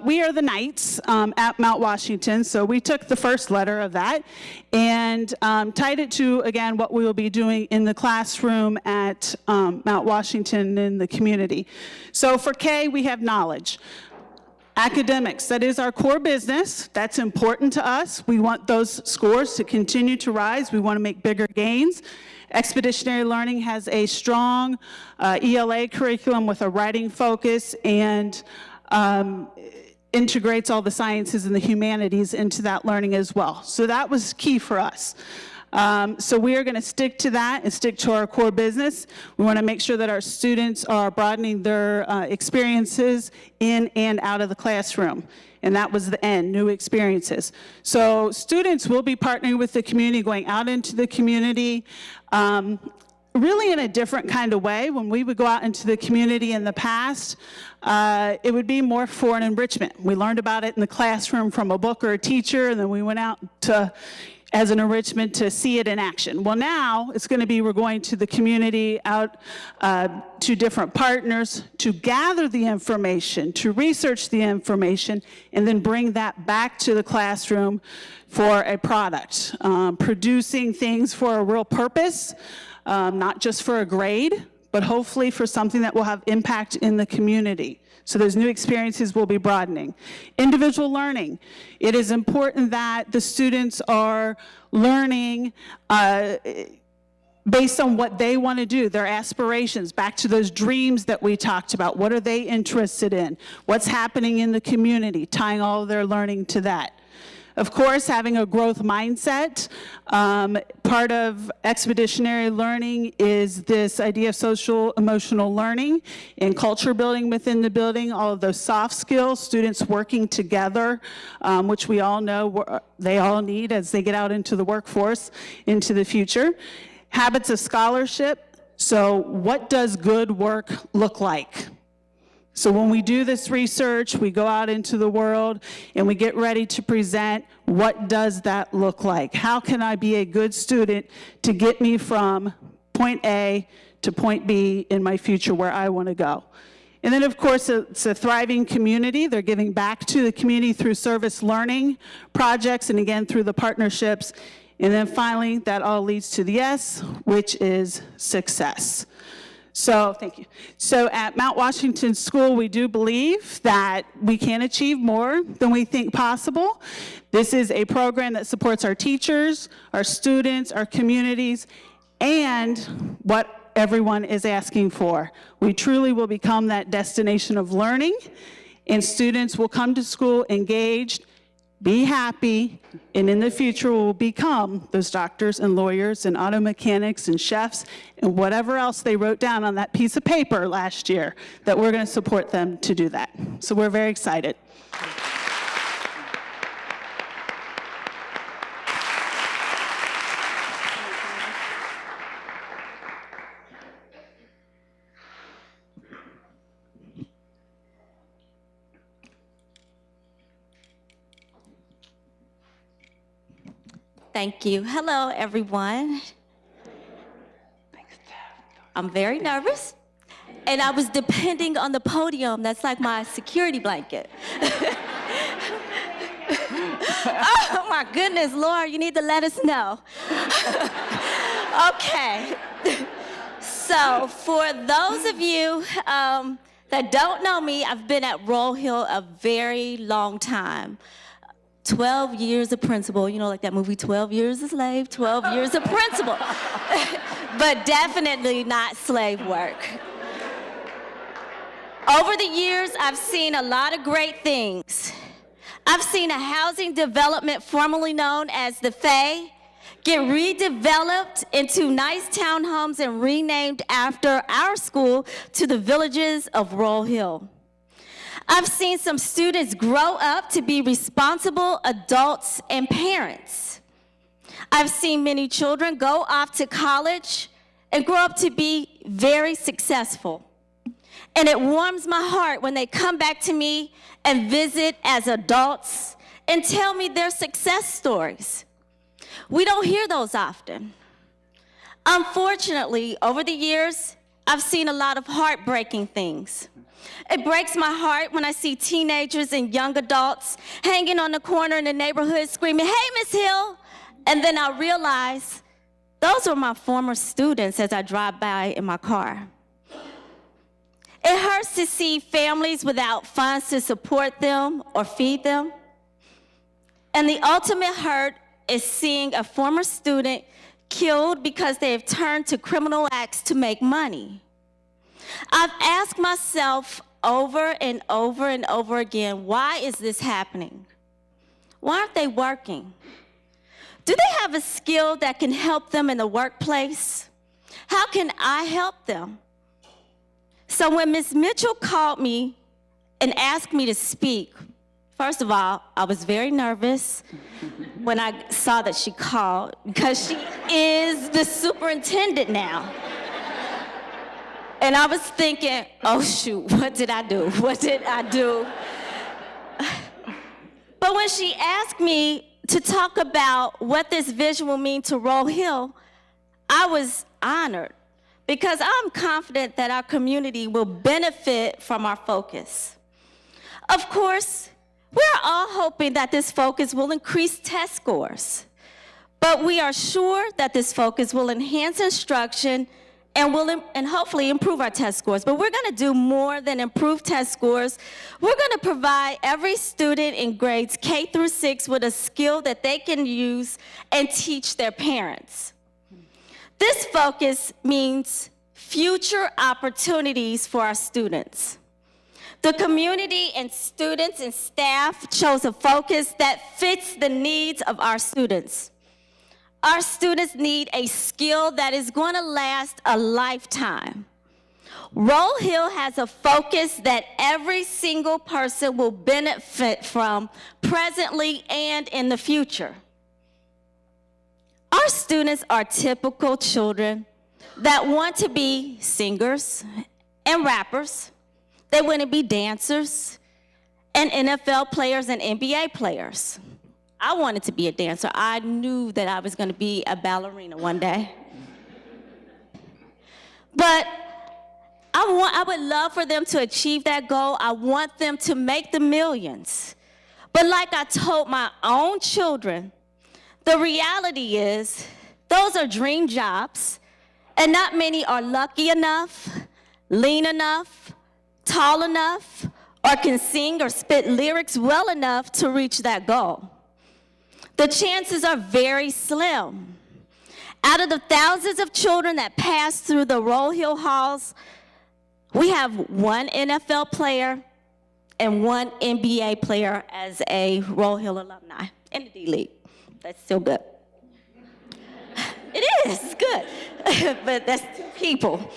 We are the Knights at Mount Washington, so we took the first letter of that and tied it to, again, what we will be doing in the classroom at Mount Washington in the community. So for K, we have knowledge. Academics, that is our core business. That's important to us. We want those scores to continue to rise. We want to make bigger gains. Expeditionary learning has a strong ELA curriculum with a writing focus and integrates all the sciences and the humanities into that learning as well. So that was key for us. So we are going to stick to that and stick to our core business. We want to make sure that our students are broadening their experiences in and out of the classroom. And that was the end, new experiences. So students will be partnering with the community, going out into the community, really in a different kind of way. When we would go out into the community in the past, it would be more for an enrichment. We learned about it in the classroom from a book or a teacher, and then we went out to as an enrichment to see it in action. Well, now it's going to be we're going to the community, out to different partners to gather the information, to research the information, and then bring that back to the classroom for a product. Producing things for a real purpose, not just for a grade, but hopefully for something that will have impact in the community. So those new experiences will be broadening. Individual learning. It is important that the students are learning based on what they want to do, their aspirations, back to those dreams that we talked about. What are they interested in? What's happening in the community? Tying all of their learning to that. Of course, having a growth mindset. Part of expeditionary learning is this idea of social emotional learning and culture building within the building, all of those soft skills, students working together, which we all know they all need as they get out into the workforce into the future. Habits of scholarship. So what does good work look like? So when we do this research, we go out into the world and we get ready to present, what does that look like? How can I be a good student to get me from point A to point B in my future where I want to go? And then, of course, it's a thriving community. They're giving back to the community through service learning projects and, again, through the partnerships. And then finally, that all leads to the S, which is success. So, thank you. So at Mount Washington School, we do believe that we can achieve more than we think possible. This is a program that supports our teachers, our students, our communities, and what everyone is asking for. We truly will become that destination of learning, and students will come to school engaged, be happy, and in the future will become those doctors and lawyers and auto mechanics and chefs and whatever else they wrote down on that piece of paper last year, that we're going to support them to do that. So we're very excited. Thank you. Hello, everyone. I'm very nervous, and I was depending on the podium. That's like my security blanket. Oh, my goodness, Lord, you need to let us know. Okay. So for those of you that don't know me, I've been at Roll Hill a very long time. 12 years of principal, you know, like that movie 12 Years a Slave, 12 years of principal, but definitely not slave work. Over the years, I've seen a lot of great things. I've seen a housing development formerly known as the Faye get redeveloped into nice townhomes and renamed after our school to the Villages of Roll Hill. I've seen some students grow up to be responsible adults and parents. I've seen many children go off to college and grow up to be very successful. And it warms my heart when they come back to me and visit as adults and tell me their success stories. We don't hear those often. Unfortunately, over the years, I've seen a lot of heartbreaking things. It breaks my heart when I see teenagers and young adults hanging on the corner in the neighborhood screaming, "Hey, Miss Hill!" And then I realize those are my former students as I drive by in my car. It hurts to see families without funds to support them or feed them. And the ultimate hurt is seeing a former student killed because they have turned to criminal acts to make money. I've asked myself over and over and over again, why is this happening? Why aren't they working? Do they have a skill that can help them in the workplace? How can I help them? So when Ms. Mitchell called me and asked me to speak, first of all, I was very nervous when I saw that she called because she is the superintendent now. And I was thinking, oh shoot, what did I do? What did I do? But when she asked me to talk about what this vision will mean to Roll Hill, I was honored because I'm confident that our community will benefit from our focus. Of course, we're all hoping that this focus will increase test scores, but we are sure that this focus will enhance instruction and hopefully improve our test scores. But we're gonna do more than improve test scores. We're gonna provide every student in grades K through 6 with a skill that they can use and teach their parents. This focus means future opportunities for our students. The community and students and staff chose a focus that fits the needs of our students. Our students need a skill that is going to last a lifetime. Roll Hill has a focus that every single person will benefit from presently and in the future. Our students are typical children that want to be singers and rappers. They want to be dancers and NFL players and NBA players. I wanted to be a dancer. I knew that I was going to be a ballerina one day. But I would love for them to achieve that goal. I want them to make the millions. But like I told my own children, the reality is those are dream jobs, and not many are lucky enough, lean enough, tall enough, or can sing or spit lyrics well enough to reach that goal. The chances are very slim. Out of the thousands of children that pass through the Roll Hill halls, we have one NFL player and one NBA player as a Roll Hill alumni in the D-League. That's still good. It is good, but that's 2 people.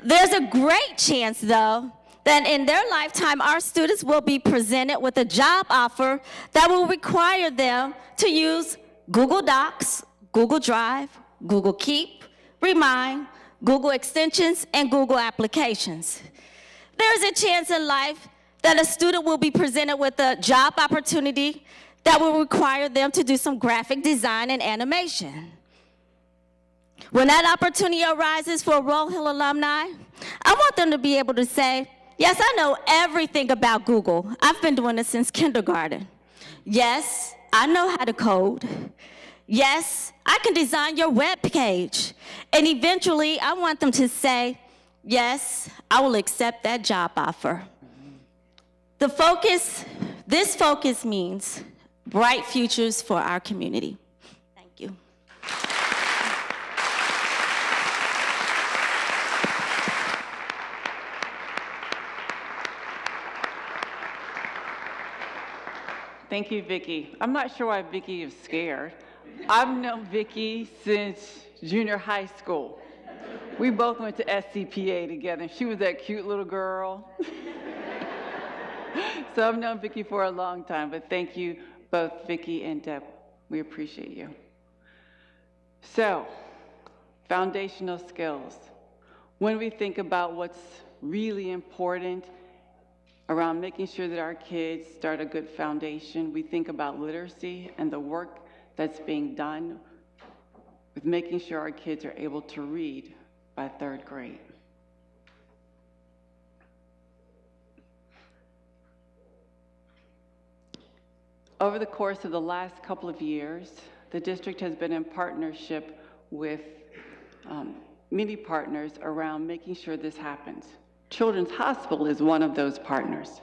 There's a great chance, though, that in their lifetime, our students will be presented with a job offer that will require them to use Google Docs, Google Drive, Google Keep, Remind, Google Extensions, and Google Applications. There's a chance in life that a student will be presented with a job opportunity that will require them to do some graphic design and animation. When that opportunity arises for a Roll Hill alumni, I want them to be able to say, yes, I know everything about Google. I've been doing this since kindergarten. Yes, I know how to code. Yes, I can design your web page. And eventually, I want them to say, yes, I will accept that job offer. This focus means bright futures for our community. Thank you. Thank you, Vicki. I'm not sure why Vicki is scared. I've known Vicki since junior high school. We both went to SCPA together. She was that cute little girl. So I've known Vicki for a long time, but thank you both, Vicki and Deb. We appreciate you. So, foundational skills. When we think about what's really important around making sure that our kids start a good foundation, we think about literacy and the work that's being done with making sure our kids are able to read by 3rd grade. Over the course of the last couple of years, the district has been in partnership with many partners around making sure this happens. Children's Hospital is one of those partners.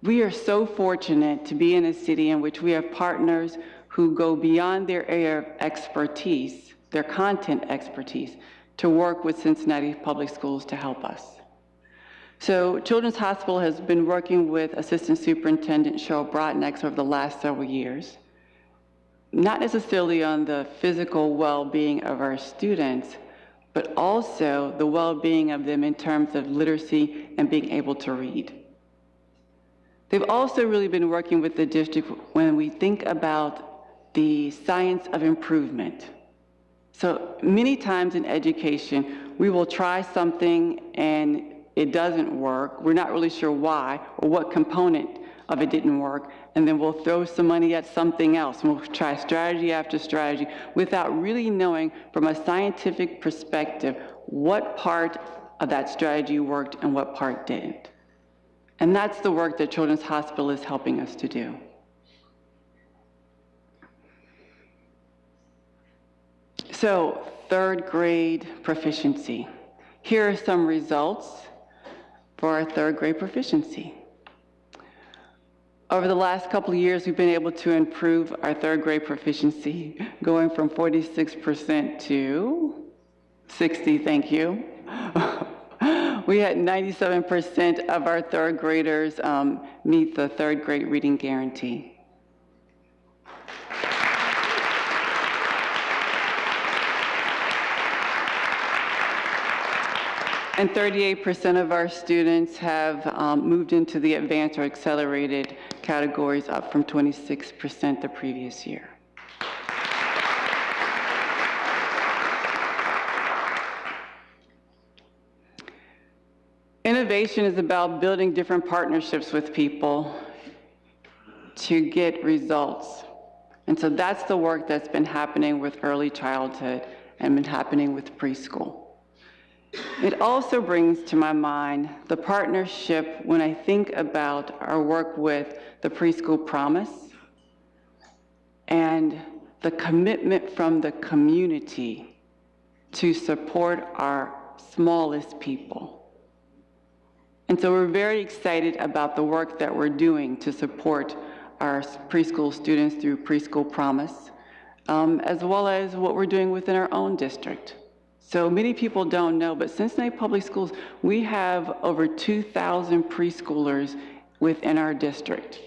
We are so fortunate to be in a city in which we have partners who go beyond their area of expertise, their content expertise, to work with Cincinnati Public Schools to help us. So Children's Hospital has been working with Assistant Superintendent Cheryl Brotnick over the last several years, not necessarily on the physical well-being of our students, but also the well-being of them in terms of literacy and being able to read. They've also really been working with the district when we think about the science of improvement. So many times in education, we will try something and it doesn't work. We're not really sure why or what component of it didn't work, and then we'll throw some money at something else. We'll try strategy after strategy without really knowing from a scientific perspective what part of that strategy worked and what part didn't. And that's the work that Children's Hospital is helping us to do. So, 3rd grade proficiency. Here are some results for our 3rd grade proficiency. Over the last couple of years, we've been able to improve our 3rd grade proficiency, going from 46% to 60, thank you. We had 97% of our 3rd graders meet the 3rd grade reading guarantee. And 38% of our students have moved into the advanced or accelerated categories, up from 26% the previous year. Innovation is about building different partnerships with people to get results. And so that's the work that's been happening with early childhood and been happening with preschool. It also brings to my mind the partnership when I think about our work with the Preschool Promise and the commitment from the community to support our smallest people. And so we're very excited about the work that we're doing to support our preschool students through Preschool Promise, as well as what we're doing within our own district. So many people don't know, but Cincinnati Public Schools, we have over 2,000 preschoolers within our district.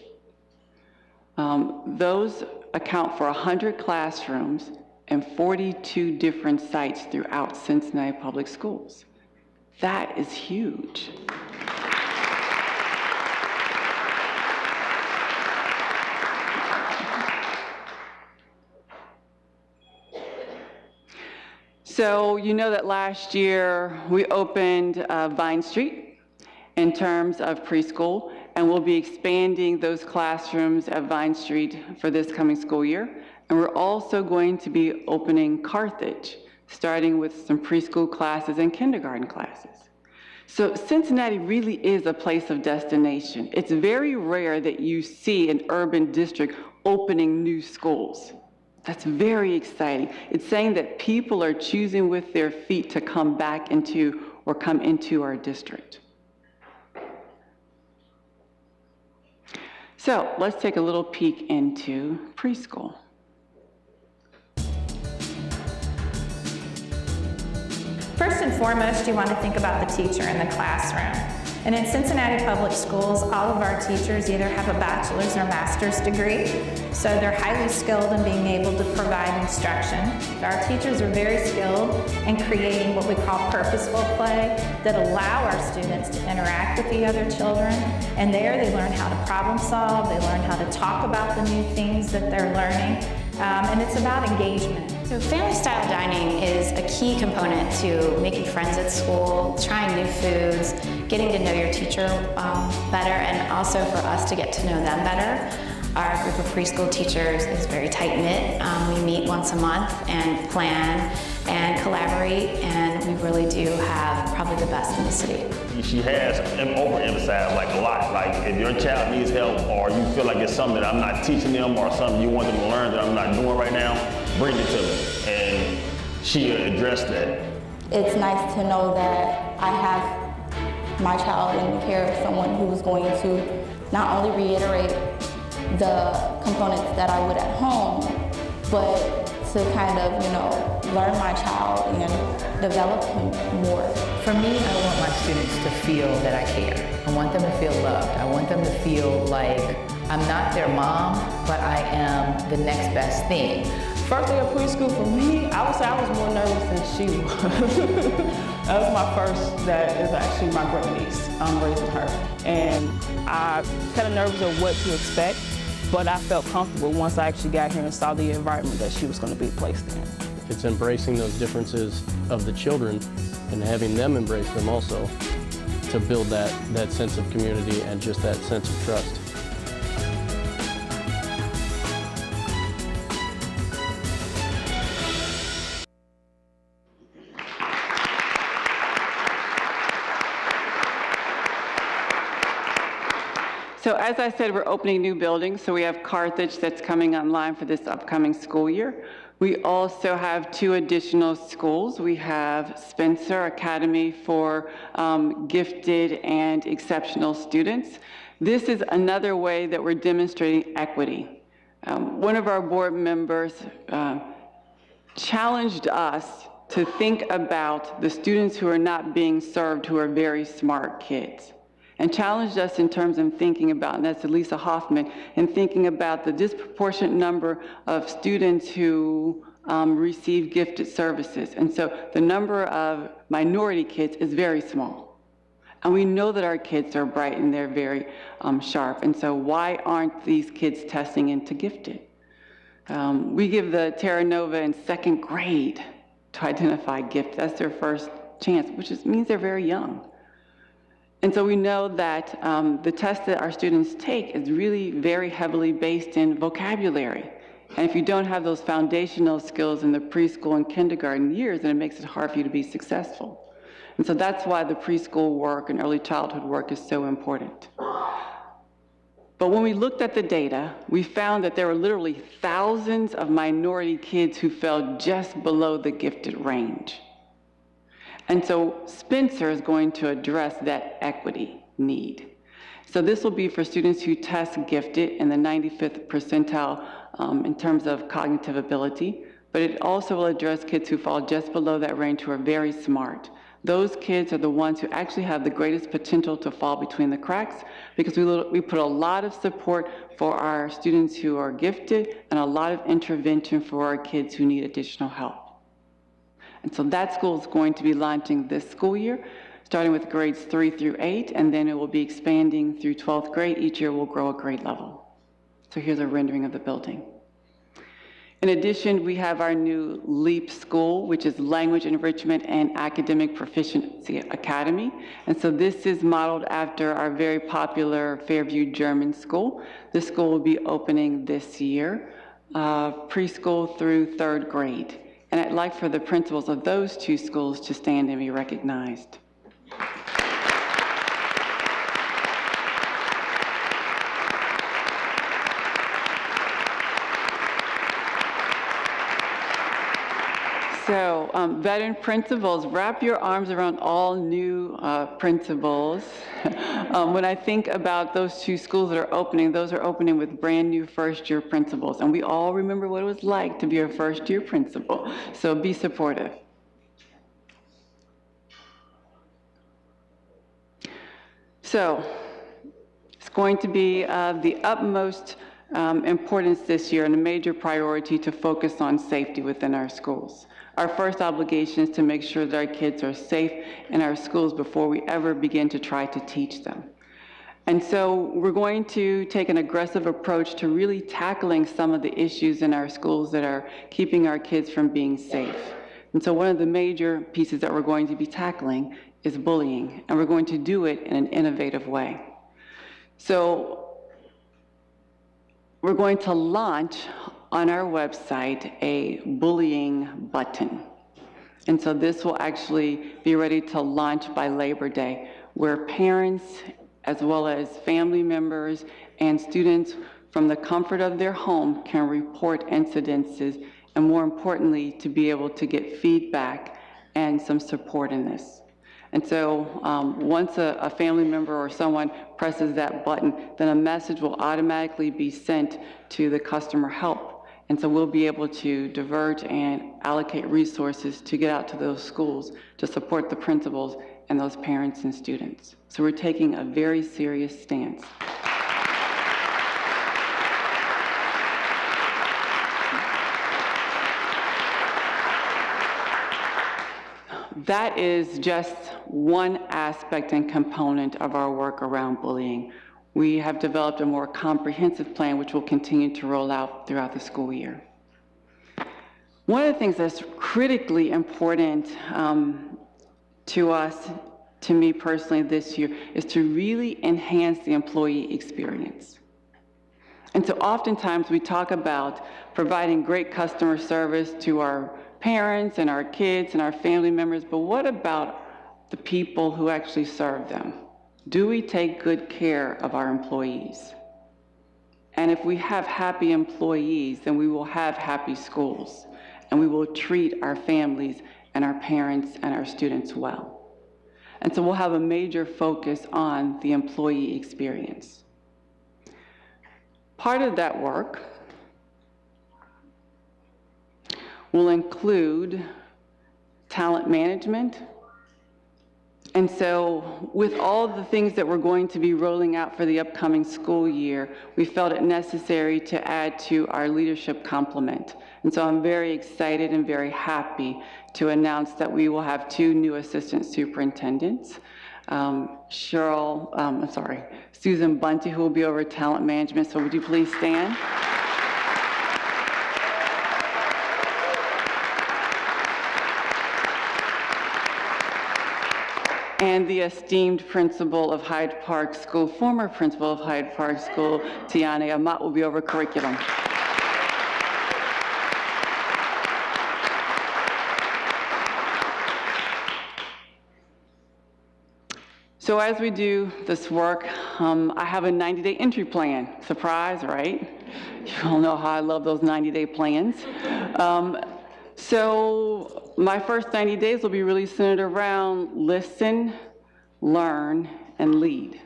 Those account for 100 classrooms and 42 different sites throughout Cincinnati Public Schools. That is huge. So you know that last year we opened Vine Street in terms of preschool, and we'll be expanding those classrooms at Vine Street for this coming school year. And we're also going to be opening Carthage, starting with some preschool classes and kindergarten classes. So Cincinnati really is a place of destination. It's very rare that you see an urban district opening new schools. That's very exciting. It's saying that people are choosing with their feet to come back into or come into our district. So let's take a little peek into preschool. First and foremost, you want to think about the teacher in the classroom. And in Cincinnati Public Schools, all of our teachers either have a bachelor's or master's degree, so they're highly skilled in being able to provide instruction. Our teachers are very skilled in creating what we call purposeful play that allow our students to interact with the other children, and there they learn how to problem solve, they learn how to talk about the new things that they're learning, and it's about engagement. So family style dining is a key component to making friends at school, trying new foods, getting to know your teacher better, and also for us to get to know them better. Our group of preschool teachers is very tight-knit. We meet once a month and plan and collaborate, and we really do have probably the best in the city. She has overemphasized like a lot. Like if your child needs help or you feel like it's something that I'm not teaching them or something you want them to learn that I'm not doing right now, bring it to me. And she addressed that. It's nice to know that I have my child in the care of someone who is going to not only reiterate the components that I would at home, but to kind of, learn my child and develop him more. For me, I want my students to feel that I care. I want them to feel loved. I want them to feel like I'm not their mom, but I am the next best thing. First day of preschool for me, I would say I was more nervous than she was. That was my first, that is actually my great niece. I'm raising her. And I was kind of nervous of what to expect, but I felt comfortable once I actually got here and saw the environment that she was going to be placed in. It's embracing those differences of the children and having them embrace them also to build that sense of community and just that sense of trust. So as I said, we're opening new buildings. So we have Carthage that's coming online for this upcoming school year. We also have 2 additional schools. We have Spencer Academy for gifted and exceptional students. This is another way that we're demonstrating equity. One of our board members challenged us to think about the students who are not being served, who are very smart kids, and challenged us in terms of thinking about, and that's Elisa Hoffman, in thinking about the disproportionate number of students who receive gifted services. And so the number of minority kids is very small. And we know that our kids are bright and they're very sharp. And so why aren't these kids testing into gifted? We give the Terra Nova in 2nd grade to identify gifted. That's their first chance, which means they're very young. And so we know that the test that our students take is really very heavily based in vocabulary. And if you don't have those foundational skills in the preschool and kindergarten years, then it makes it hard for you to be successful. And so that's why the preschool work and early childhood work is so important. But when we looked at the data, we found that there were literally thousands of minority kids who fell just below the gifted range. And so Spencer is going to address that equity need. So this will be for students who test gifted in the 95th percentile in terms of cognitive ability, but it also will address kids who fall just below that range who are very smart. Those kids are the ones who actually have the greatest potential to fall between the cracks, because we put a lot of support for our students who are gifted and a lot of intervention for our kids who need additional help. And so that school is going to be launching this school year, starting with grades 3 through 8, and then it will be expanding through 12th grade. Each year will grow a grade level. So here's a rendering of the building. In addition, we have our new LEAP school, which is Language Enrichment and Academic Proficiency Academy. And so this is modeled after our very popular Fairview German School. This school will be opening this year, preschool through 3rd grade. And I'd like for the principals of those 2 schools to stand and be recognized. So, veteran principals, wrap your arms around all new principals. When I think about those 2 schools that are opening, those are opening with brand new first-year principals. And we all remember what it was like to be a first-year principal. So be supportive. So, it's going to be the utmost importance this year and a major priority to focus on safety within our schools. Our first obligation is to make sure that our kids are safe in our schools before we ever begin to try to teach them. And so we're going to take an aggressive approach to really tackling some of the issues in our schools that are keeping our kids from being safe. And so one of the major pieces that we're going to be tackling is bullying, and we're going to do it in an innovative way. So we're going to launch on our website a bullying button. And so this will actually be ready to launch by Labor Day, where parents, as well as family members and students from the comfort of their home can report incidences, and more importantly, to be able to get feedback and some support in this. And so once a family member or someone presses that button, then a message will automatically be sent to the customer help. And so we'll be able to divert and allocate resources to get out to those schools to support the principals and those parents and students. So we're taking a very serious stance. That is just one aspect and component of our work around bullying. We have developed a more comprehensive plan which will continue to roll out throughout the school year. One of the things that's critically important to us, to me personally this year, is to really enhance the employee experience. And so oftentimes we talk about providing great customer service to our parents and our kids and our family members, but what about the people who actually serve them? Do we take good care of our employees? And if we have happy employees, then we will have happy schools, and we will treat our families and our parents and our students well. And so we'll have a major focus on the employee experience. Part of that work will include talent management. And so with all the things that we're going to be rolling out for the upcoming school year, we felt it necessary to add to our leadership complement. And so I'm very excited and very happy to announce that we will have 2 new assistant superintendents. Susan Bunty, who will be over talent management. So would you please stand? And the esteemed principal of Hyde Park School, former principal of Hyde Park School, Tiana Amat, will be over curriculum. So as we do this work, I have a 90-day entry plan. Surprise, right? You all know how I love those 90-day plans. So my first 90 days will be really centered around listen, learn, and lead.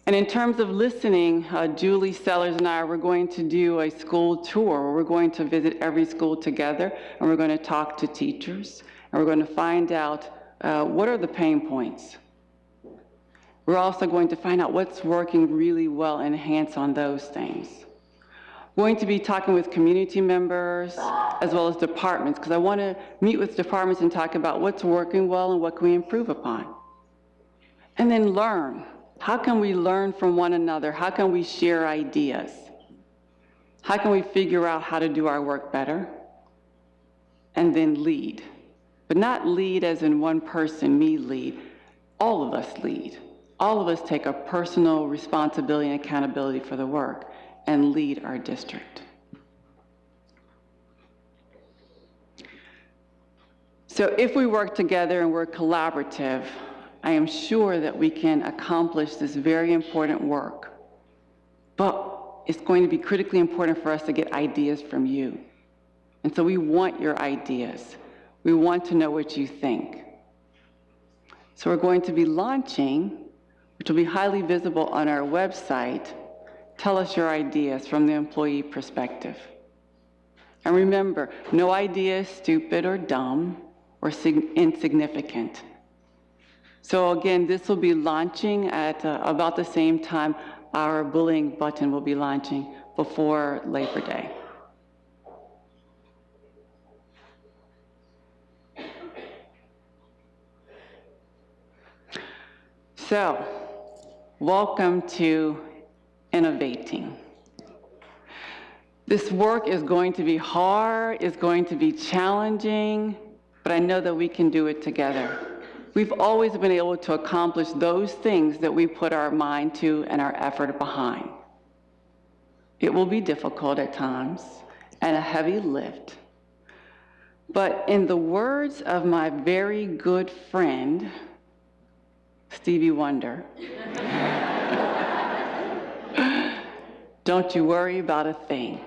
And in terms of listening, Julie Sellers and I, we're going to do a school tour where we're going to visit every school together, and we're going to talk to teachers, and we're going to find out what are the pain points. We're also going to find out what's working really well and enhance on those things. We're going to be talking with community members as well as departments, because I want to meet with departments and talk about what's working well and what can we improve upon. And then learn. How can we learn from one another? How can we share ideas? How can we figure out how to do our work better? And then lead. But not lead as in one person, me lead. All of us lead. All of us take a personal responsibility and accountability for the work and lead our district. So if we work together and we're collaborative, I am sure that we can accomplish this very important work. But it's going to be critically important for us to get ideas from you. And so we want your ideas. We want to know what you think. So we're going to be launching, which will be highly visible on our website, Tell Us Your Ideas from the employee perspective. And remember, no idea is stupid or dumb or insignificant. So again, this will be launching at about the same time our bullying button will be launching, before Labor Day. So, welcome to Innovating. This work is going to be hard, it's going to be challenging, but I know that we can do it together. We've always been able to accomplish those things that we put our mind to and our effort behind. It will be difficult at times and a heavy lift. But in the words of my very good friend, Stevie Wonder, don't you worry about a thing.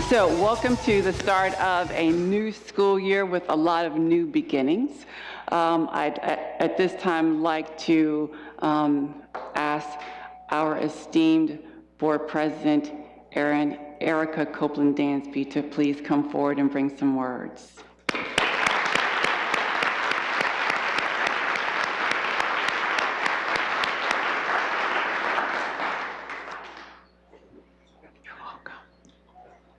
So welcome to the start of a new school year with a lot of new beginnings. I'd at this time like to ask our esteemed board president, Erica Copeland Dansby, to please come forward and bring some words.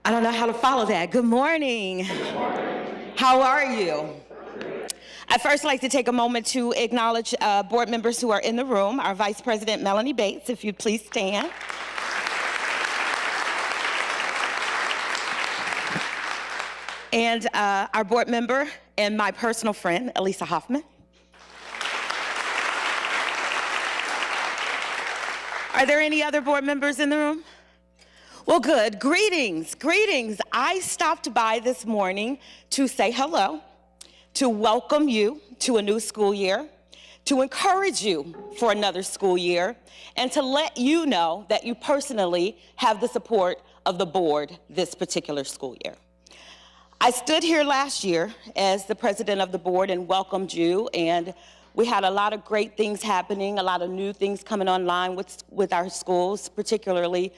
I don't know how to follow that. Good morning. How are you? I'd first like to take a moment to acknowledge board members who are in the room. Our Vice President, Melanie Bates, if you'd please stand. And our board member and my personal friend, Elisa Hoffman. Are there any other board members in the room? Well, good. Greetings, greetings. I stopped by this morning to say hello, to welcome you to a new school year, to encourage you for another school year, and to let you know that you personally have the support of the board this particular school year. I stood here last year as the president of the board and welcomed you, and we had a lot of great things happening, a lot of new things coming online with our schools, particularly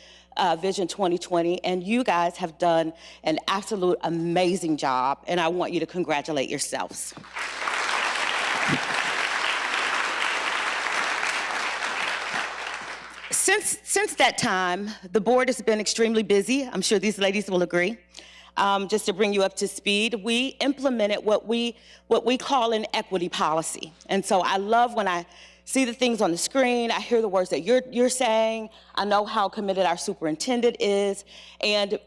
Vision 2020, and you guys have done an absolute amazing job, and I want you to congratulate yourselves. Since that time, the board has been extremely busy. I'm sure these ladies will agree. Just to bring you up to speed, we implemented what we call an equity policy. And so I love when I see the things on the screen, I hear the words that you're saying, I know how committed our superintendent is, and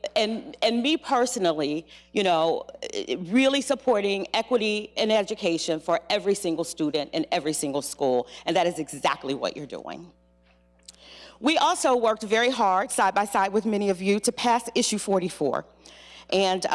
me personally, you know, really supporting equity in education for every single student in every single school, and that is exactly what you're doing. We also worked very hard, side by side with many of you, to pass issue 44. And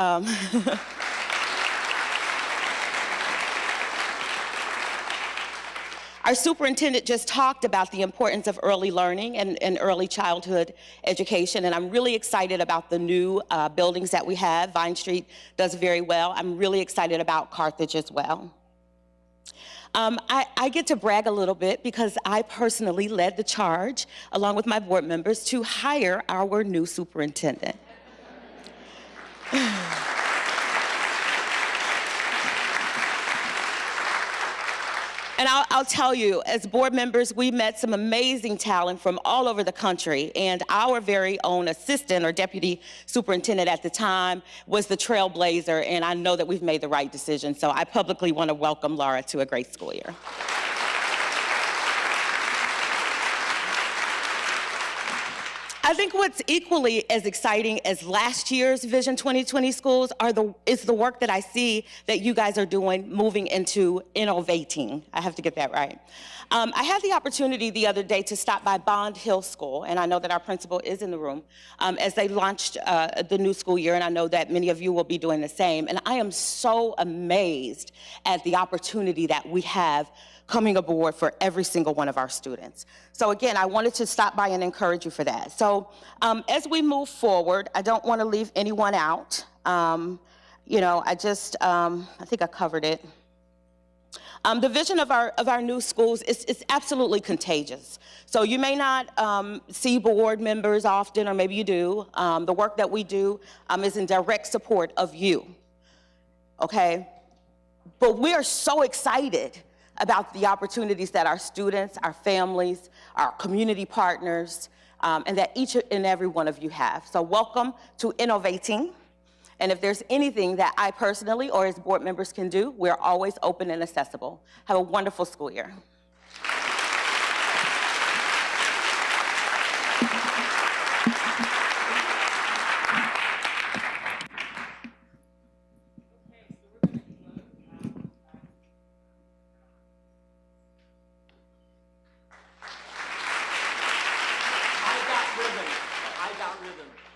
our superintendent just talked about the importance of early learning and early childhood education, and I'm really excited about the new buildings that we have. Vine Street does very well. I'm really excited about Carthage as well. I get to brag a little bit because I personally led the charge, along with my board members, to hire our new superintendent. And I'll tell you, as board members, we met some amazing talent from all over the country, and our very own assistant or deputy superintendent at the time was the trailblazer, and I know that we've made the right decision, so I publicly want to welcome Laura to a great school year. I think what's equally as exciting as last year's Vision 2020 schools is the work that I see that you guys are doing moving into innovating. I have to get that right. I had the opportunity the other day to stop by Bond Hill School, and I know that our principal is in the room, as they launched the new school year, and I know that many of you will be doing the same. And I am so amazed at the opportunity that we have coming aboard for every single one of our students. So again, I wanted to stop by and encourage you for that. So as we move forward, I don't want to leave anyone out. You know, I think I covered it. The vision of our new schools is absolutely contagious. So you may not see board members often, or maybe you do. The work that we do is in direct support of you, okay? But we are so excited about the opportunities that our students, our families, our community partners, and that each and every one of you have. So welcome to Innovating. And if there's anything that I personally or as board members can do, we're always open and accessible. Have a wonderful school year.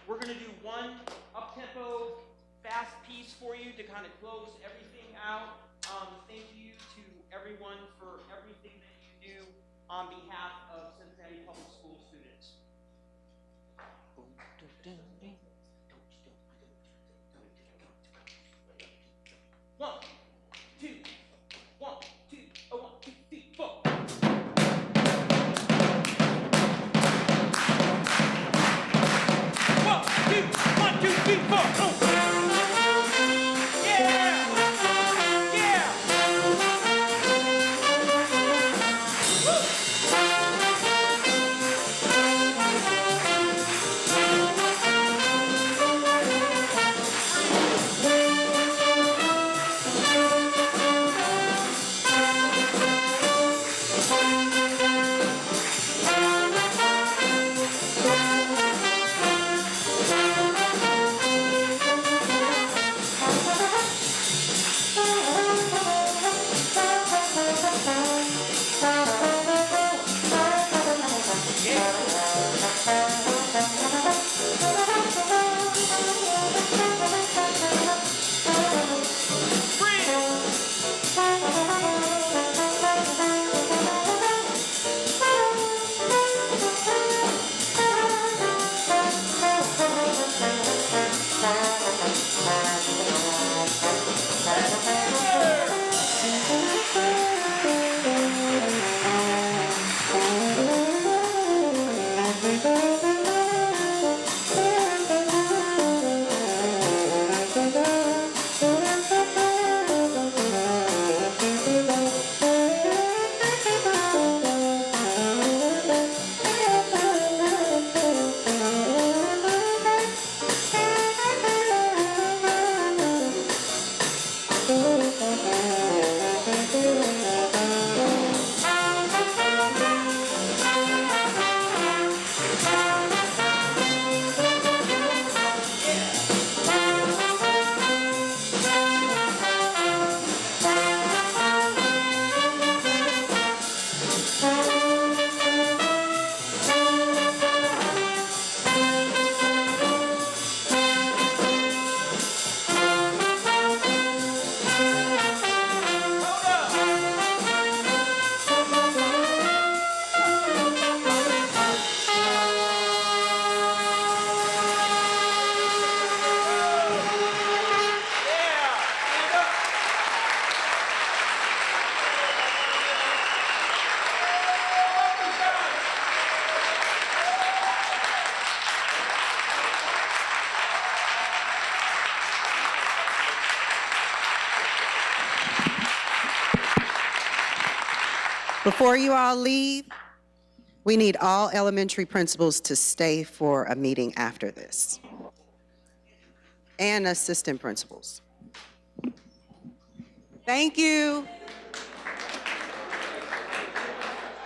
We're going to do one up-tempo, fast piece for you to kind of close everything out. Thank you to everyone for everything that you do on behalf of Cincinnati Public School students. One, two, 1, 2, 1, 2, 3, 4. One, two, three, four. Yeah! Yeah! Before you all leave, we need all elementary principals to stay for a meeting after this, and assistant principals. Thank you.